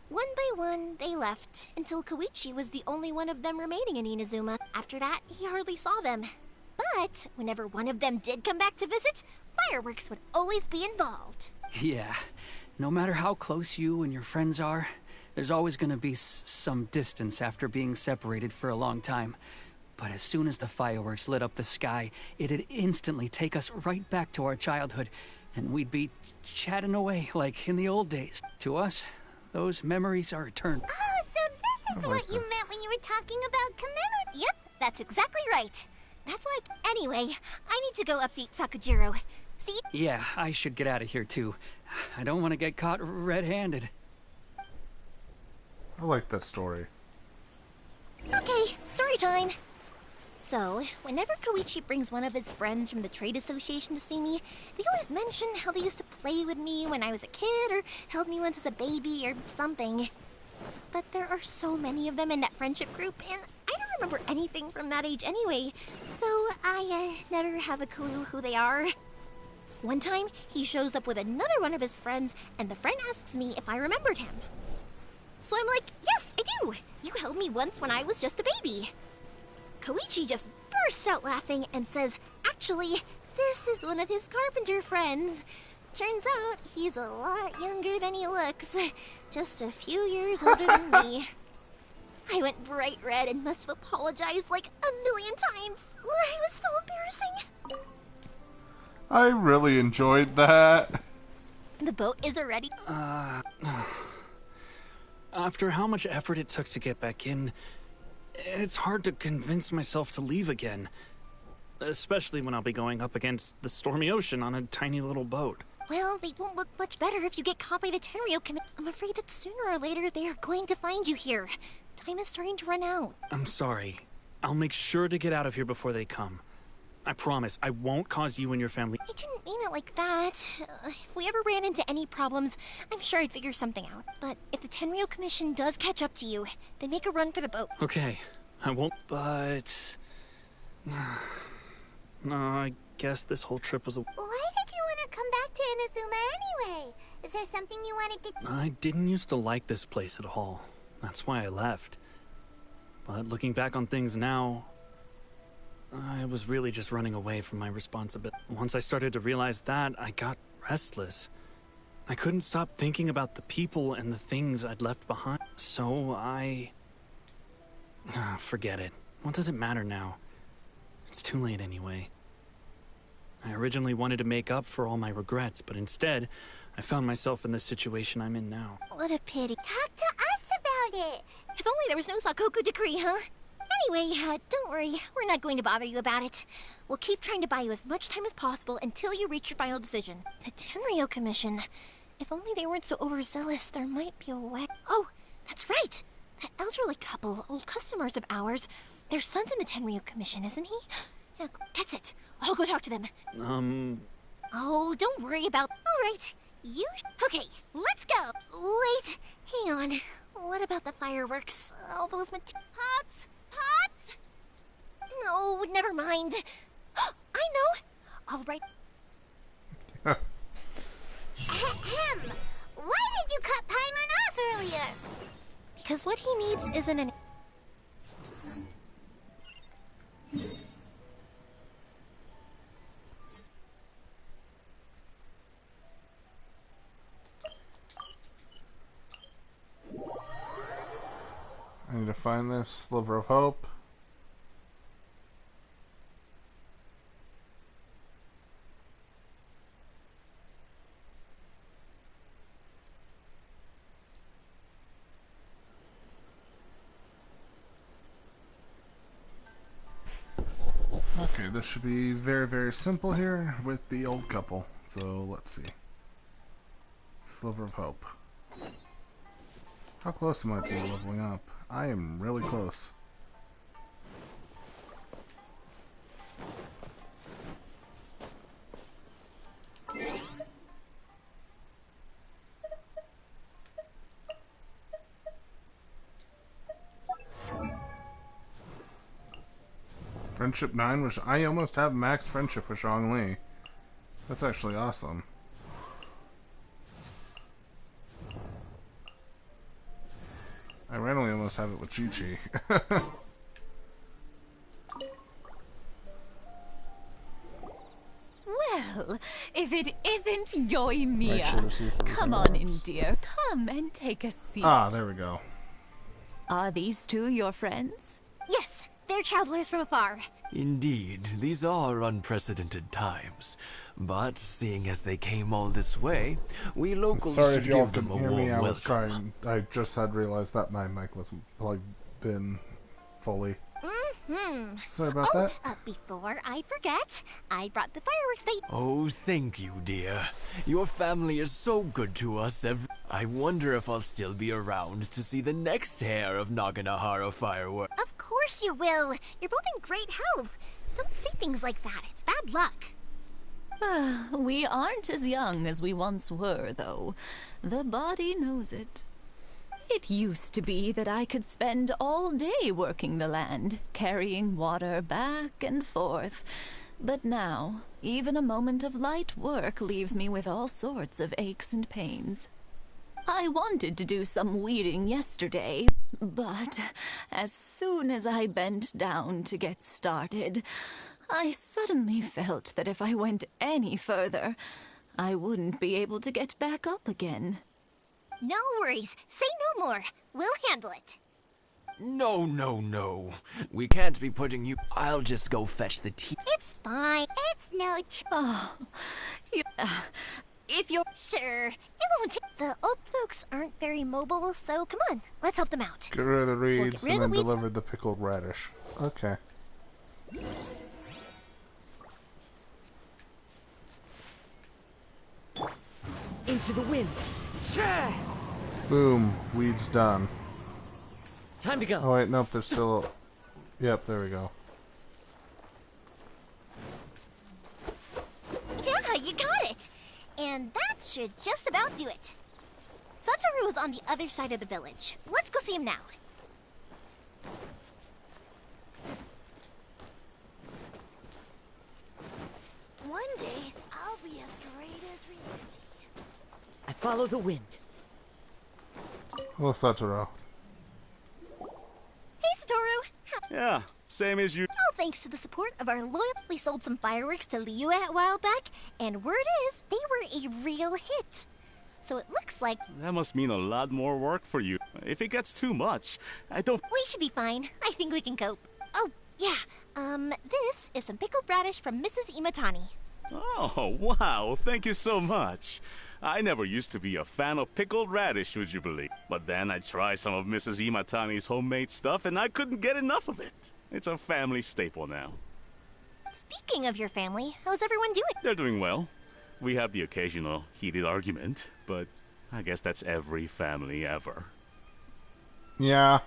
One by one, they left, until Koichi was the only one of them remaining in Inazuma. After that, he hardly saw them. But whenever one of them did come back to visit, fireworks would always be involved. Yeah, no matter how close you and your friends are, there's always going to be some distance after being separated for a long time. But as soon as the fireworks lit up the sky, it'd instantly take us right back to our childhood, and we'd be chatting away like in the old days. To us, those memories are eternal. Oh, so this is what you meant when you were talking about commemorate. Yep, that's exactly right. That's why, anyway, I need to go update Sakujiro. See? Yeah, I should get out of here too. I don't want to get caught red-handed. I like that story. Okay, story time. So, whenever Koichi brings one of his friends from the trade association to see me, they always mention how they used to play with me when I was a kid, or held me once as a baby, or something. But there are so many of them in that friendship group, and I don't remember anything from that age anyway, so I never have a clue who they are. One time, he shows up with another one of his friends, and the friend asks me if I remembered him. So I'm like, yes, I do! You held me once when I was just a baby. Koichi just bursts out laughing and says, actually, this is one of his carpenter friends. Turns out he's a lot younger than he looks. Just a few years older than me. I went bright red and must have apologized like a million times. It was so embarrassing. I really enjoyed that. The boat is already... After how much effort it took to get back in, it's hard to convince myself to leave again. Especially when I'll be going up against the stormy ocean on a tiny little boat. Well, they won't look much better if you get caught by the Tenryo Committee. I'm afraid that sooner or later they are going to find you here. Time is starting to run out. I'm sorry. I'll make sure to get out of here before they come. I promise, I won't cause you and your family... I didn't mean it like that. If we ever ran into any problems, I'm sure I'd figure something out. But if the Tenryo Commission does catch up to you, then make a run for the boat. Okay, I won't, but... No, I guess this whole trip was a... Why did you want to come back to Inazuma anyway? Is there something you wanted to... I didn't used to like this place at all. That's why I left. But looking back on things now, I was really just running away from my responsibility. Once I started to realize that, I got restless. I couldn't stop thinking about the people and the things I'd left behind. So I... forget it. What does it matter now? It's too late anyway. I originally wanted to make up for all my regrets, but instead, I found myself in the situation I'm in now. What a pity. Talk to us about it. If only there was no Sakoku decree, huh? Anyway, don't worry. We're not going to bother you about it. We'll keep trying to buy you as much time as possible until you reach your final decision. The Tenryo Commission. If only they weren't so overzealous, there might be a way. Oh, that's right. That elderly couple, old customers of ours. Their son's in the Tenryo Commission, isn't he? Yeah, that's it. I'll go talk to them. Oh, don't worry about... All right. Okay, let's go. Wait, hang on. What about the fireworks? All those Pops? Pops? No, never mind. I know. All right. Ahem. Why did you cut Paimon off earlier? Because what he needs isn't an... need to find this sliver of hope. Okay, this should be very, very simple here with the old couple. So, let's see. Sliver of Hope. How close am I to leveling up? I am really close. Friendship 9, which I almost have max friendship with Zhongli. That's actually awesome. I randomly almost have it with Chi-Chi. Well, if it isn't Yoimiya. Come on in, dear. Come and take a seat. Ah, there we go. Are these two your friends? Yes, they're travelers from afar. Indeed, these are unprecedented times. But seeing as they came all this way, we locals Sorry should if y'all give them couldn't a hear me. warm I was welcome. trying. I just had realized that my mic wasn't plugged in fully. Sorry about that. Before I forget, I brought the fireworks they... Oh, thank you, dear. Your family is so good to us every... I wonder if I'll still be around to see the next hair of Naganahara fireworks. Of course you will. You're both in great health. Don't say things like that. It's bad luck. We aren't as young as we once were, though. The body knows it. It used to be that I could spend all day working the land, carrying water back and forth. But now, even a moment of light work leaves me with all sorts of aches and pains. I wanted to do some weeding yesterday, but as soon as I bent down to get started, I suddenly felt that if I went any further, I wouldn't be able to get back up again. No worries. Say no more. We'll handle it. No, no, no. We can't be putting you... I'll just go fetch the tea. It's fine. It's no... Oh, if you're... Sure. It won't take... The old folks aren't very mobile, so come on. Let's help them out. Get rid of the reeds rid and of then the weeds. deliver the pickled radish. Okay. Into the wind. Boom. Weeds done. Time to go. Oh wait, nope, there's still... Yep, there we go. Yeah, you got it. And that should just about do it. Satoru is on the other side of the village. Let's go see him now. One day, I'll be as great as Ryuji. I follow the wind. Hello, Satoru. Hey, Satoru. Yeah, same as you. All thanks to the support of our loyal, we sold some fireworks to Liu a while back, and word is, they were a real hit. So it looks like... That must mean a lot more work for you. If it gets too much, I don't... We should be fine. I think we can cope. Oh, yeah. This is some pickled radish from Mrs. Imatani. Oh, wow, thank you so much. I never used to be a fan of pickled radish, would you believe? But then I tried some of Mrs. Imatani's homemade stuff and I couldn't get enough of it. It's a family staple now. Speaking of your family, how's everyone doing? They're doing well. We have the occasional heated argument, but I guess that's every family ever. Yeah.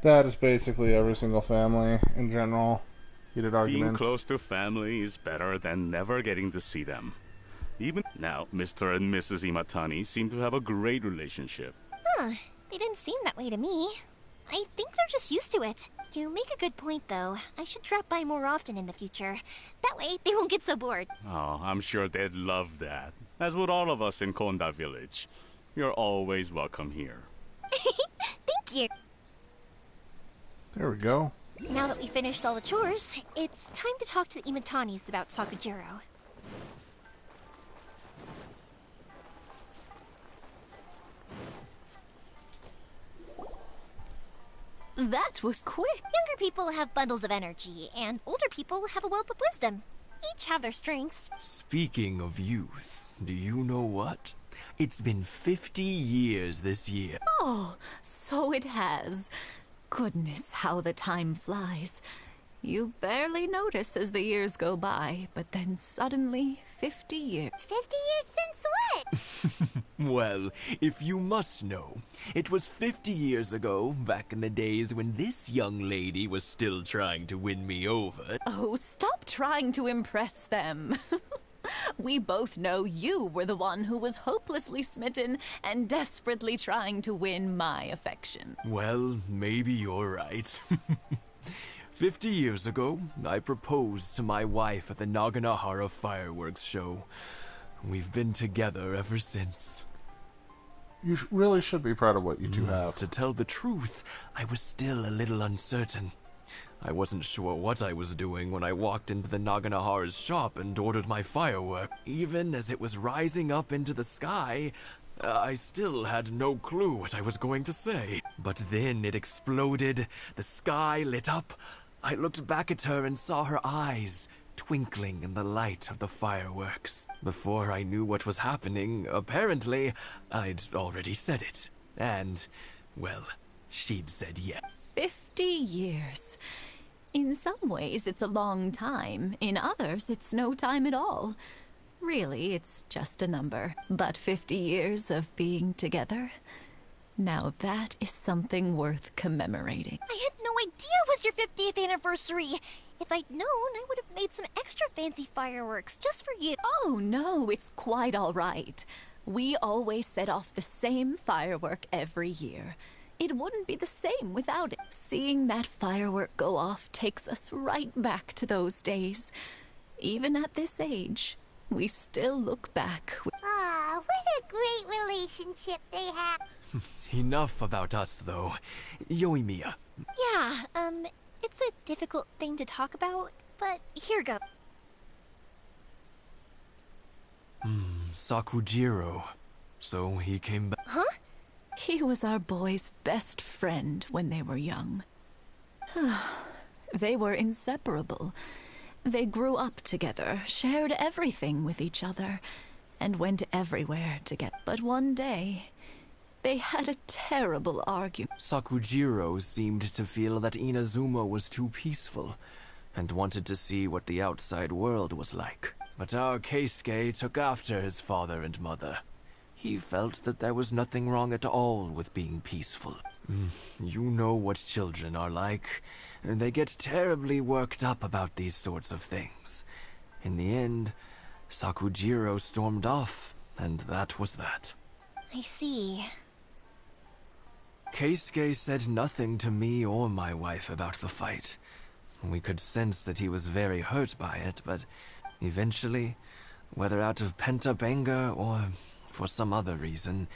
That is basically every single family in general. Heated arguments. Being close to family is better than never getting to see them. Even now, Mr. and Mrs. Imatani seem to have a great relationship. Huh. They didn't seem that way to me. I think they're just used to it. You make a good point, though. I should drop by more often in the future. That way, they won't get so bored. Oh, I'm sure they'd love that. As would all of us in Konda Village. You're always welcome here. Thank you. There we go. Now that we finished all the chores, it's time to talk to the Imatanis about Sakujiro. That was quick. Younger people have bundles of energy, and older people have a wealth of wisdom. Each have their strengths. Speaking of youth, do you know what? It's been 50 years this year. Oh, so it has. Goodness, how the time flies. You barely notice as the years go by, but then suddenly, 50 years. 50 years since what? Well, if you must know, it was 50 years ago, back in the days when this young lady was still trying to win me over. Oh, stop trying to impress them. We both know you were the one who was hopelessly smitten and desperately trying to win my affection. Well, maybe you're right. 50 years ago, I proposed to my wife at the Naganahara fireworks show. We've been together ever since. You really should be proud of what you two have. To tell the truth, I was still a little uncertain. I wasn't sure what I was doing when I walked into the Naganahara's shop and ordered my firework. Even as it was rising up into the sky, I still had no clue what I was going to say. But then it exploded, the sky lit up. I looked back at her and saw her eyes twinkling in the light of the fireworks. Before I knew what was happening, apparently, I'd already said it. And, well, she'd said yes. 50 years. In some ways, it's a long time. In others, it's no time at all. Really, it's just a number. But 50 years of being together? Now that is something worth commemorating. I had no idea it was your 50th anniversary. If I'd known, I would have made some extra fancy fireworks just for you. Oh, no, it's quite all right. We always set off the same firework every year. It wouldn't be the same without it. Seeing that firework go off takes us right back to those days. Even at this age, we still look back. Ah, what a great relationship they have. Enough about us, though. Yoimiya. Yeah, it's a difficult thing to talk about, but here goes. Sakujiro. So he came back. Huh? He was our boys' best friend when they were young. They were inseparable. They grew up together, shared everything with each other, and went everywhere together. But one day, they had a terrible argument. Sakujiro seemed to feel that Inazuma was too peaceful, and wanted to see what the outside world was like. But our Keisuke took after his father and mother. He felt that there was nothing wrong at all with being peaceful. You know what children are like. They get terribly worked up about these sorts of things. In the end, Sakujiro stormed off, and that was that. I see. Keisuke said nothing to me or my wife about the fight. We could sense that he was very hurt by it, but eventually, whether out of pent-up anger or for some other reason,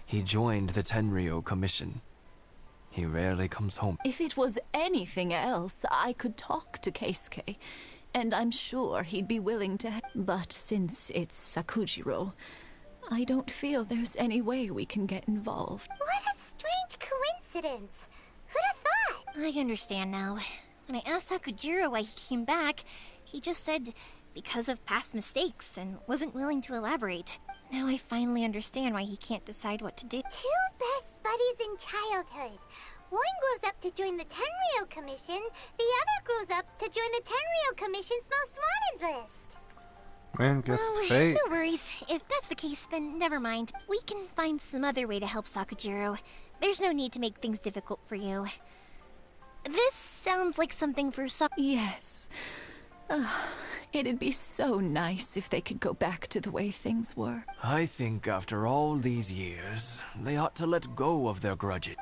he joined the Tenryou Commission. He rarely comes home. If it was anything else, I could talk to Keisuke, and I'm sure he'd be willing to. But since it's Sakujiro, I don't feel there's any way we can get involved. What a strange coincidence. Who'd have thought? I understand now. When I asked Sakujiro why he came back, he just said because of past mistakes and wasn't willing to elaborate. Now I finally understand why he can't decide what to do. Two best buddies in childhood. One grows up to join the Tenryou Commission, the other grows up to join the Tenryou Commission's most wanted list. Man, guess it's fate. No worries. If that's the case, then never mind. We can find some other way to help Sakujiro. There's no need to make things difficult for you. This sounds like something for Yes. It'd be so nice if they could go back to the way things were. I think after all these years, they ought to let go of their grudges.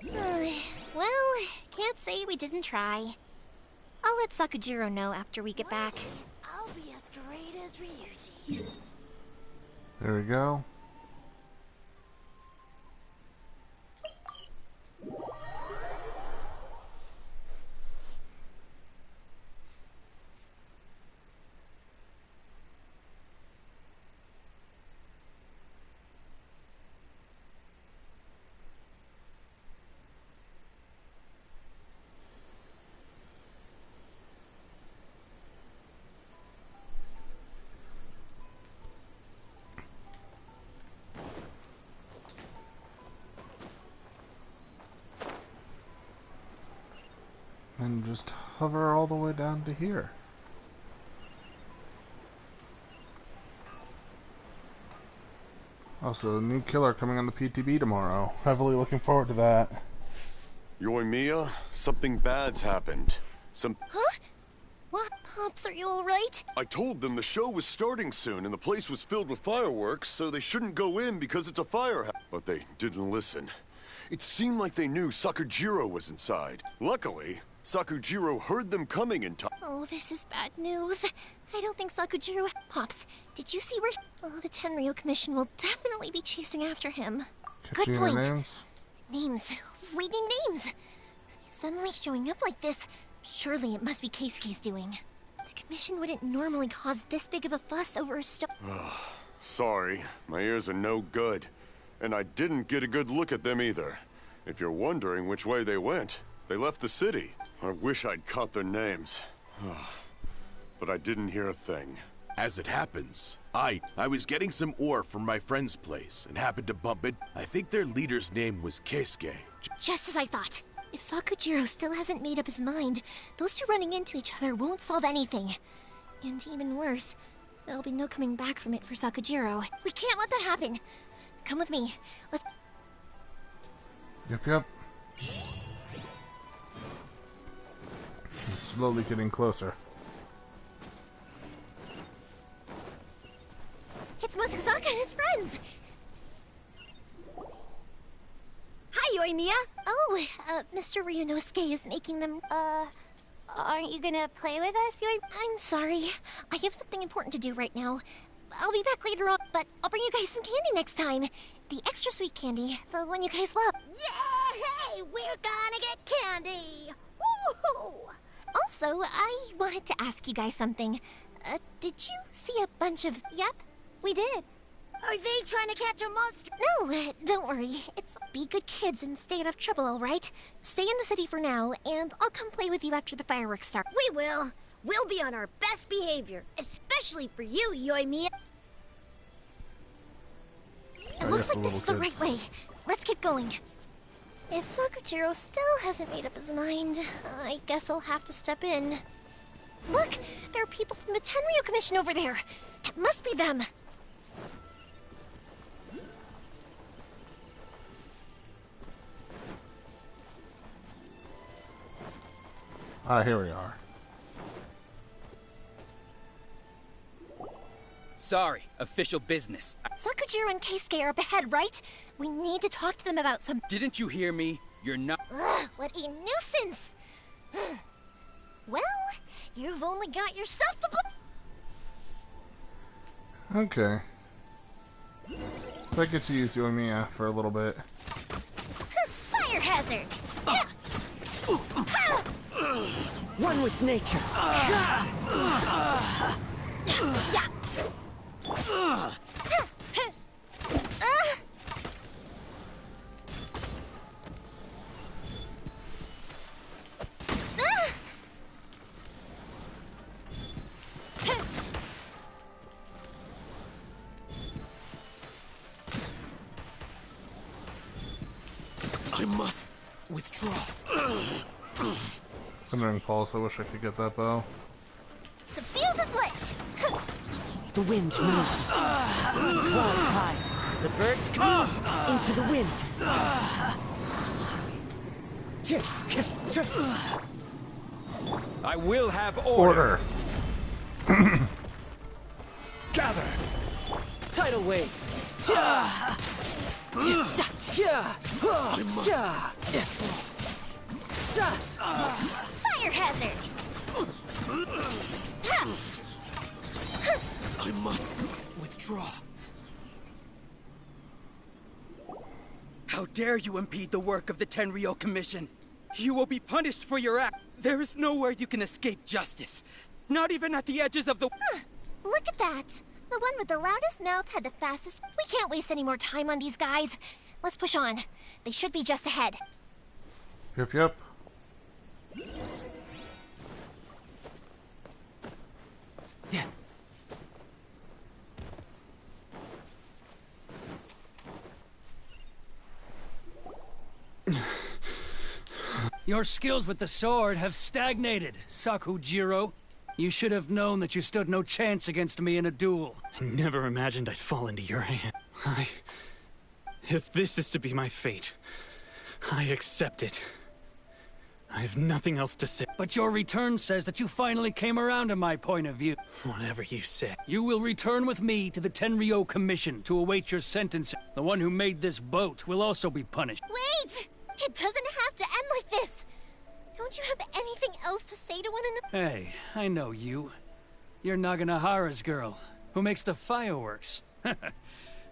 Well, can't say we didn't try. I'll let Sakujiro know after we get back. I'll be as great as Ryuji. There we go. just hover all the way down to here. Also, a new killer coming on the PTB tomorrow. Heavily looking forward to that. Yoimiya, something bad's happened. Huh? What? Pops, are you alright? I told them the show was starting soon and the place was filled with fireworks, so they shouldn't go in because it's a fire. But they didn't listen. It seemed like they knew Sakujiro was inside. Luckily, Sakujiro heard them coming in time. Oh, this is bad news. I don't think Sakujiro... Pops, did you see where... Oh, the Tenryo Commission will definitely be chasing after him. Good point. Names. We need names. Suddenly showing up like this, surely it must be Keisuke's doing. The Commission wouldn't normally cause this big of a fuss over a Sorry, my ears are no good. And I didn't get a good look at them either. If you're wondering which way they went, they left the city. I wish I'd caught their names. But I didn't hear a thing. As it happens, I was getting some ore from my friend's place and happened to bump it. I think their leader's name was Keisuke. Just as I thought. If Sakujiro still hasn't made up his mind, those two running into each other won't solve anything. And even worse, there'll be no coming back from it for Sakujiro. We can't let that happen. Come with me. Let's... Yep. It's slowly getting closer. It's Masazaka and his friends! Hi, Yoimiya! Oh, Mr. Ryunosuke is making them... Aren't you gonna play with us, I'm sorry. I have something important to do right now. I'll be back later on, but I'll bring you guys some candy next time. The extra sweet candy, the one you guys love. Yay! We're gonna get candy! Woohoo! Also, I wanted to ask you guys something. Did you see a bunch of... Yep, we did. Are they trying to catch a monster? No, don't worry. It's be good kids and stay out of trouble, alright? Stay in the city for now, and I'll come play with you after the fireworks start. We will. We'll be on our best behavior, especially for you, Yoimiya. It looks like this is the right way. Let's get going. If Sakujiro still hasn't made up his mind, I guess I'll have to step in. Look! There are people from the Tenryo Commission over there! It must be them! Here we are. Sorry, official business. Sakujiro and Keisuke are up ahead, right? We need to talk to them about some... Didn't you hear me? You're not... Ugh, what a nuisance! Well, you've only got yourself to... Okay. So I get to use Yoimiya for a little bit. Fire hazard! One with nature. I must withdraw. Thundering Pulse, I wish I could get that bow. The fuse is lit! The wind knows me. Clouds high. The birds come into the wind. I will have order. Gather. Tidal wave. Fire hazard! I must withdraw. How dare you impede the work of the Tenryo Commission? You will be punished for your act. There is nowhere you can escape justice. Not even at the edges of the... Look at that! The one with the loudest mouth had the fastest... We can't waste any more time on these guys. Let's push on. They should be just ahead. Yep. Your skills with the sword have stagnated, Sakujiro. You should have known that you stood no chance against me in a duel. I never imagined I'd fall into your hand. If this is to be my fate, I accept it. I have nothing else to say. But your return says that you finally came around to my point of view. Whatever you say. You will return with me to the Tenryo Commission to await your sentence. The one who made this boat will also be punished. Wait! It doesn't have to end like this! Don't you have anything else to say to one another? Hey, I know you. You're Naganahara's girl, who makes the fireworks.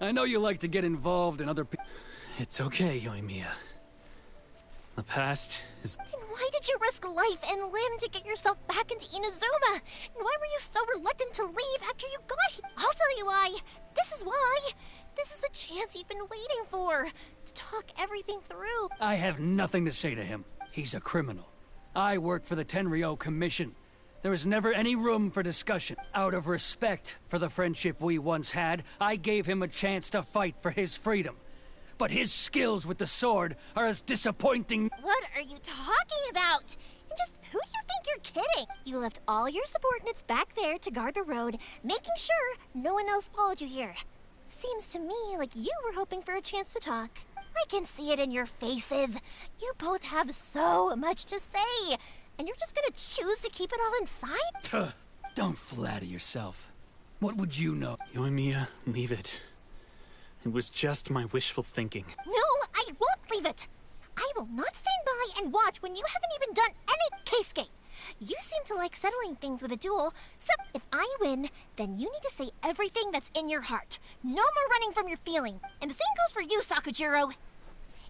I know you like to get involved in other people. It's okay, Yoimiya. The past is... Then why did you risk life and limb to get yourself back into Inazuma? And why were you so reluctant to leave after you got here? I'll tell you why. This is why. This is the chance you've been waiting for. To talk everything through. I have nothing to say to him. He's a criminal. I work for the Tenryo Commission. There is never any room for discussion. Out of respect for the friendship we once had, I gave him a chance to fight for his freedom. But his skills with the sword are as disappointing. What are you talking about? And just who do you think you're kidding? You left all your subordinates back there to guard the road, making sure no one else followed you here. Seems to me like you were hoping for a chance to talk. I can see it in your faces. You both have so much to say. And you're just gonna choose to keep it all inside? Don't flatter yourself. What would you know? Yoimiya, leave it. It was just my wishful thinking. No, I won't leave it. I will not stand by and watch when you haven't even done any Keisuke. You seem to like settling things with a duel, so if I win, then you need to say everything that's in your heart. No more running from your feeling. And the same goes for you, Sakujiro.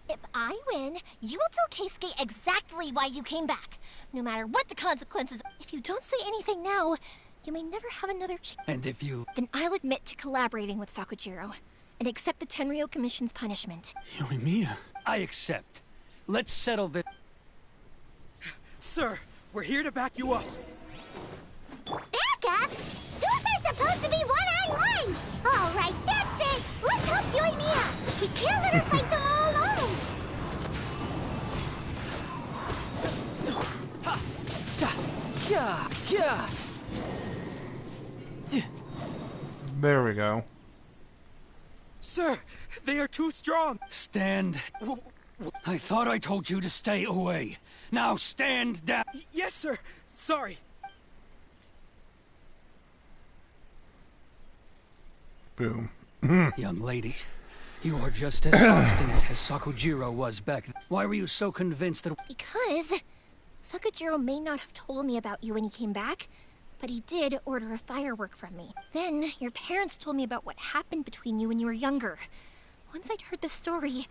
If I win, you will tell Keisuke exactly why you came back, no matter what the consequences. If you don't say anything now, you may never have another chance. And if you... Then I'll admit to collaborating with Sakujiro, and accept the Tenryo Commission's punishment. Yoimiya. I accept. Let's settle this. Sir, we're here to back you up. Back up? Duels are supposed to be one-on-one! All right, that's it! Let's help Yoimiya! We can't let her fight them all alone! There we go. Sir, they are too strong. Stand. I thought I told you to stay away. Now stand down. Yes, sir. Sorry. Boom. Young lady, you are just as obstinate as Sakujiro was back then. Why were you so convinced that... Because Sakujiro may not have told me about you when he came back, but he did order a firework from me. Then your parents told me about what happened between you when you were younger. Once I'd heard the story,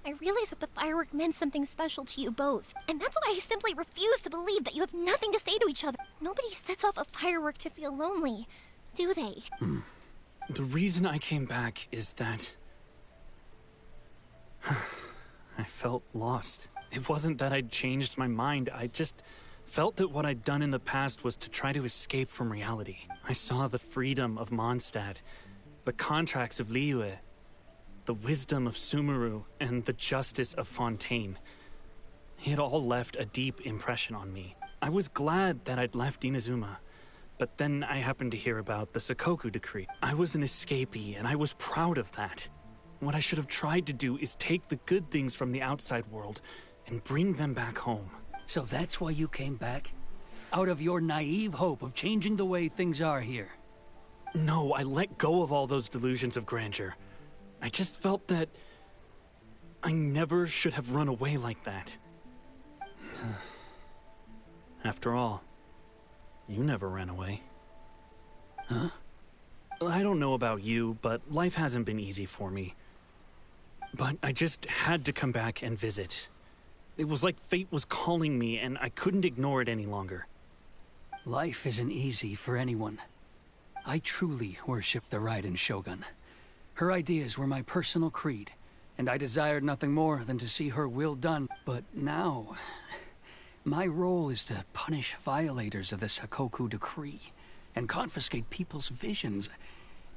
I realized that the firework meant something special to you both. And that's why I simply refuse to believe that you have nothing to say to each other. Nobody sets off a firework to feel lonely, do they? The reason I came back is that... I felt lost. It wasn't that I'd changed my mind, I just felt that what I'd done in the past was to try to escape from reality. I saw the freedom of Mondstadt, the contracts of Liyue, the wisdom of Sumeru, and the justice of Fontaine. It all left a deep impression on me. I was glad that I'd left Inazuma, but then I happened to hear about the Sakoku decree. I was an escapee, and I was proud of that. What I should have tried to do is take the good things from the outside world and bring them back home. So that's why you came back? Out of your naive hope of changing the way things are here? No, I let go of all those delusions of grandeur. I just felt that I never should have run away like that. After all, you never ran away. Huh? I don't know about you, but life hasn't been easy for me. But I just had to come back and visit. It was like fate was calling me, and I couldn't ignore it any longer. Life isn't easy for anyone. I truly worship the Raiden Shogun. Her ideas were my personal creed, and I desired nothing more than to see her will done. But now, my role is to punish violators of the Sakoku decree and confiscate people's visions.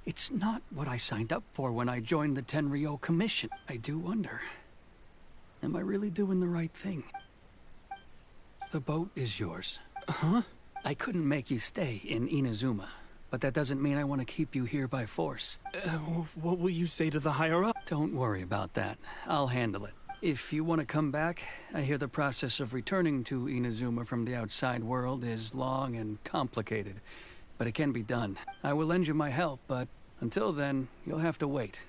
It's not what I signed up for when I joined the Tenryo Commission. I do wonder, am I really doing the right thing? The boat is yours. Huh? I couldn't make you stay in Inazuma, but that doesn't mean I want to keep you here by force. What will you say to the higher-up? Don't worry about that. I'll handle it. If you want to come back, I hear the process of returning to Inazuma from the outside world is long and complicated, but it can be done. I will lend you my help, but until then, you'll have to wait.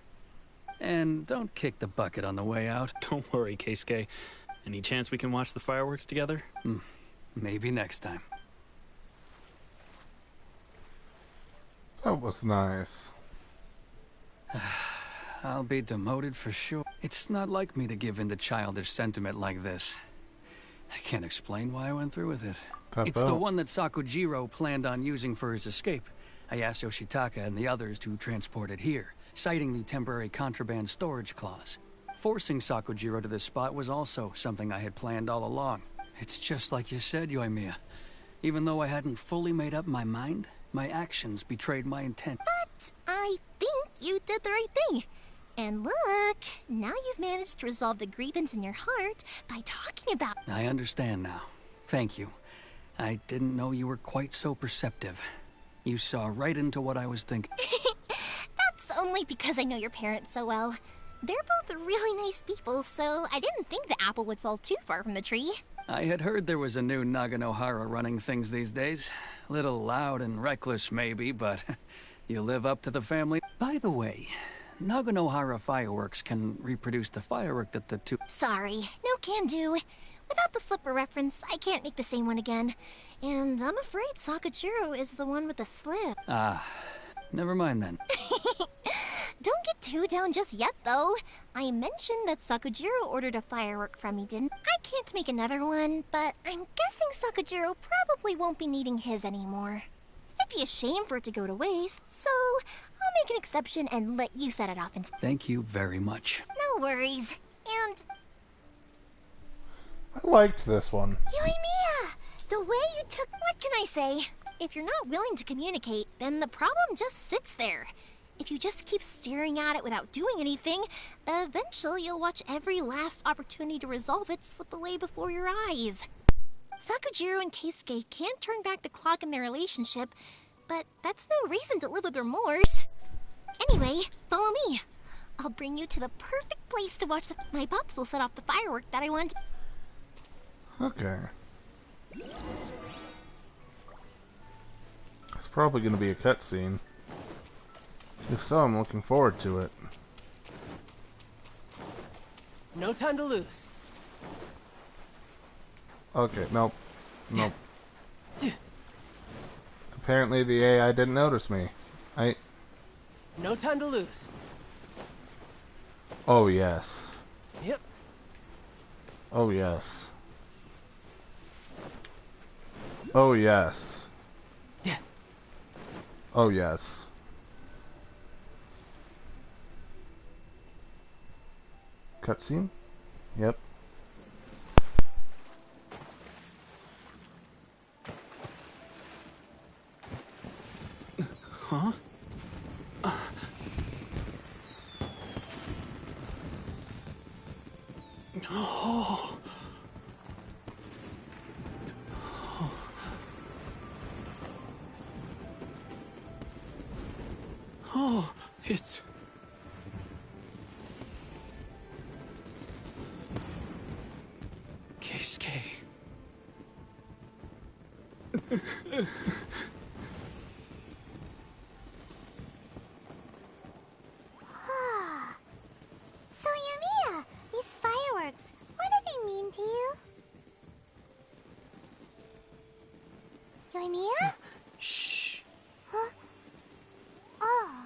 And don't kick the bucket on the way out. Don't worry, Keisuke. Any chance we can watch the fireworks together? Maybe next time. That was nice. I'll be demoted for sure. It's not like me to give in to childish sentiment like this. I can't explain why I went through with it. It's the one that Sakujiro planned on using for his escape. I asked Yoshitaka and the others to transport it here, citing the temporary contraband storage clause. Forcing Sakujiro to this spot was also something I had planned all along. It's just like you said, Yoimiya. Even though I hadn't fully made up my mind, my actions betrayed my intent. But I think you did the right thing. And look, now you've managed to resolve the grievance in your heart by talking about... I understand now. Thank you. I didn't know you were quite so perceptive. You saw right into what I was thinking. That's only because I know your parents so well. They're both really nice people, so I didn't think the apple would fall too far from the tree. I had heard there was a new Naganohara running things these days. Little loud and reckless, maybe, but you live up to the family. By the way, Naganohara fireworks can reproduce the firework that the two... Sorry, no can do. Without the slipper reference, I can't make the same one again. And I'm afraid Sakujiro is the one with the slip. Ah, never mind then. Don't get too down just yet, though. I mentioned that Sakujiro ordered a firework from me, didn't I? Can't make another one, but I'm guessing Sakujiro probably won't be needing his anymore. It'd be a shame for it to go to waste, so I'll make an exception and let you set it off instead. Thank you very much. No worries. And... I liked this one. Yoimiya! The way you took... What can I say? If you're not willing to communicate, then the problem just sits there. If you just keep staring at it without doing anything, eventually you'll watch every last opportunity to resolve it slip away before your eyes. Sakujiro and Keisuke can't turn back the clock in their relationship, but that's no reason to live with remorse. Anyway, follow me. I'll bring you to the perfect place to watch my pups will set off the firework that I want. Okay. It's probably going to be a cutscene. If so, I'm looking forward to it. No time to lose. Okay, nope. Nope. Apparently the AI didn't notice me. No time to lose. Oh, yes. Yep. Oh, yes. Oh, yes. Oh, yes. Cutscene? Yep. Huh? Oh. Oh, it's... Keisuke. So, Yoimiya, these fireworks, what do they mean to you? Yoimiya? Shh. Huh? Oh.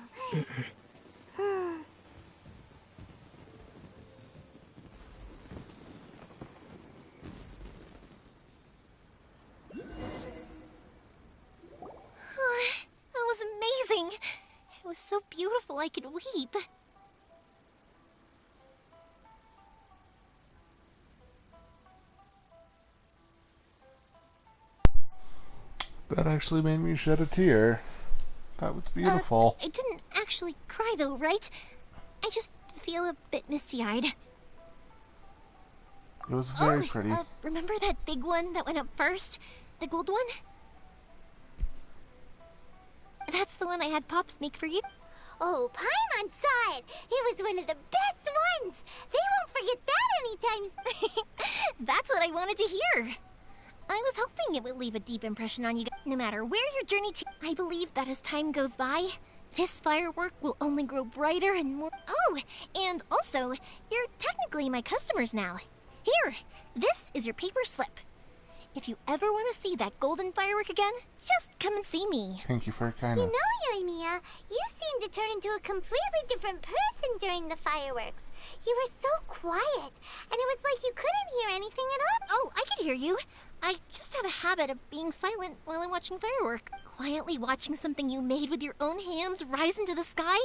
That was amazing. It was so beautiful I could weep. That actually made me shed a tear. That was beautiful. I didn't actually cry though, right? I just feel a bit misty-eyed. It was very pretty. Remember that big one that went up first? The gold one? That's the one I had Pops make for you. Oh, Paimon saw it! It was one of the best ones! They won't forget that anytime. That's what I wanted to hear. I was hoping it would leave a deep impression on you guys, no matter where your journey to. I believe that as time goes by, this firework will only grow brighter and more. Oh, and also, you're technically my customers now. Here, this is your paper slip. If you ever want to see that golden firework again, just come and see me. Thank you for your kindness. You know, Yoimiya, you seemed to turn into a completely different person during the fireworks. You were so quiet, and it was like you couldn't hear anything at all. Oh, I could hear you. I just have a habit of being silent while I'm watching firework. Quietly watching something you made with your own hands rise into the sky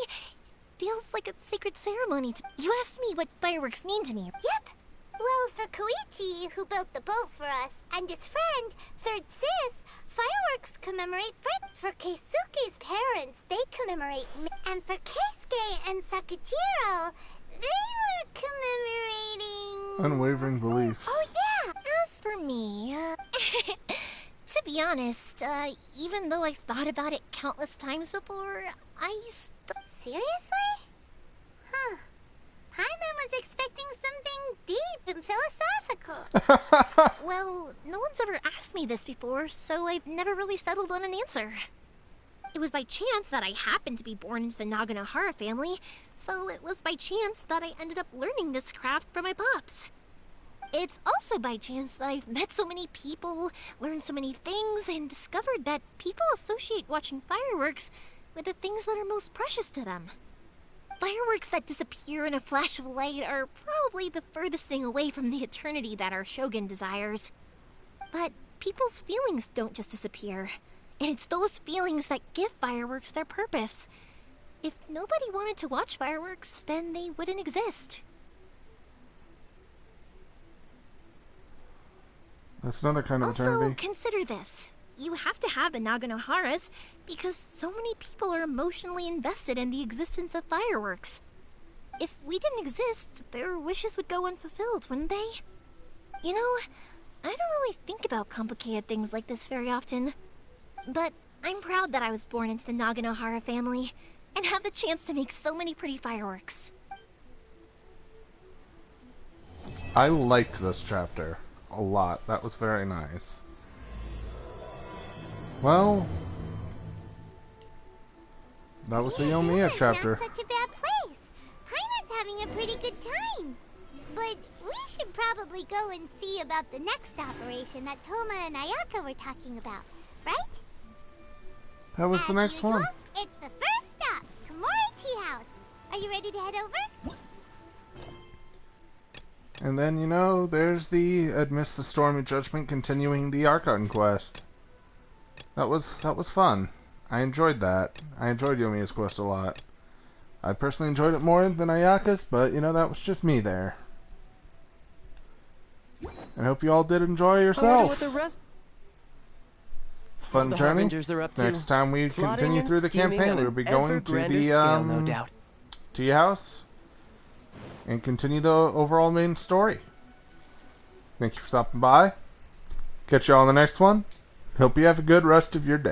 feels like a sacred ceremony to. You asked me what fireworks mean to me. Yep. Well, for Koichi, who built the boat for us, and his friend, Third Sis, fireworks commemorate friends. For Keisuke's parents, they commemorate me. And for Keisuke and Sakajiro, they were commemorating... Unwavering belief. Oh, yeah! As for me, to be honest, even though I've thought about it countless times before, Seriously? Huh. Paimon was expecting something deep and philosophical. Well, no one's ever asked me this before, so I've never really settled on an answer. It was by chance that I happened to be born into the Naganohara family, so it was by chance that I ended up learning this craft from my pops. It's also by chance that I've met so many people, learned so many things, and discovered that people associate watching fireworks with the things that are most precious to them. Fireworks that disappear in a flash of light are probably the furthest thing away from the eternity that our shogun desires. But people's feelings don't just disappear, and it's those feelings that give fireworks their purpose. If nobody wanted to watch fireworks, then they wouldn't exist. That's another kind of Also, eternity. consider this. You have to have the Naganoharas because so many people are emotionally invested in the existence of fireworks. If we didn't exist, their wishes would go unfulfilled, wouldn't they? You know, I don't really think about complicated things like this very often. But I'm proud that I was born into the Naganohara family and have the chance to make so many pretty fireworks. I liked this chapter a lot. That was very nice. Well, that was the Yoimiya chapter. Not such a bad place. Paimon's having a pretty good time. But we should probably go and see about the next operation that Toma and Ayaka were talking about, right? That was the next one. It's the first stop, Komori Tea House. Are you ready to head over? And then, you know, there's the Amidst the Stormy Judgment continuing the Archon quest. That was fun. I enjoyed that. I enjoyed Yoimiya's quest a lot. I personally enjoyed it more than Ayaka's, but, you know, that was just me there. I hope you all did enjoy yourselves. It's a fun journey. Next time we continue through the campaign, we'll be going to the tea house and continue the overall main story. Thank you for stopping by. Catch you all on the next one. Hope you have a good rest of your day.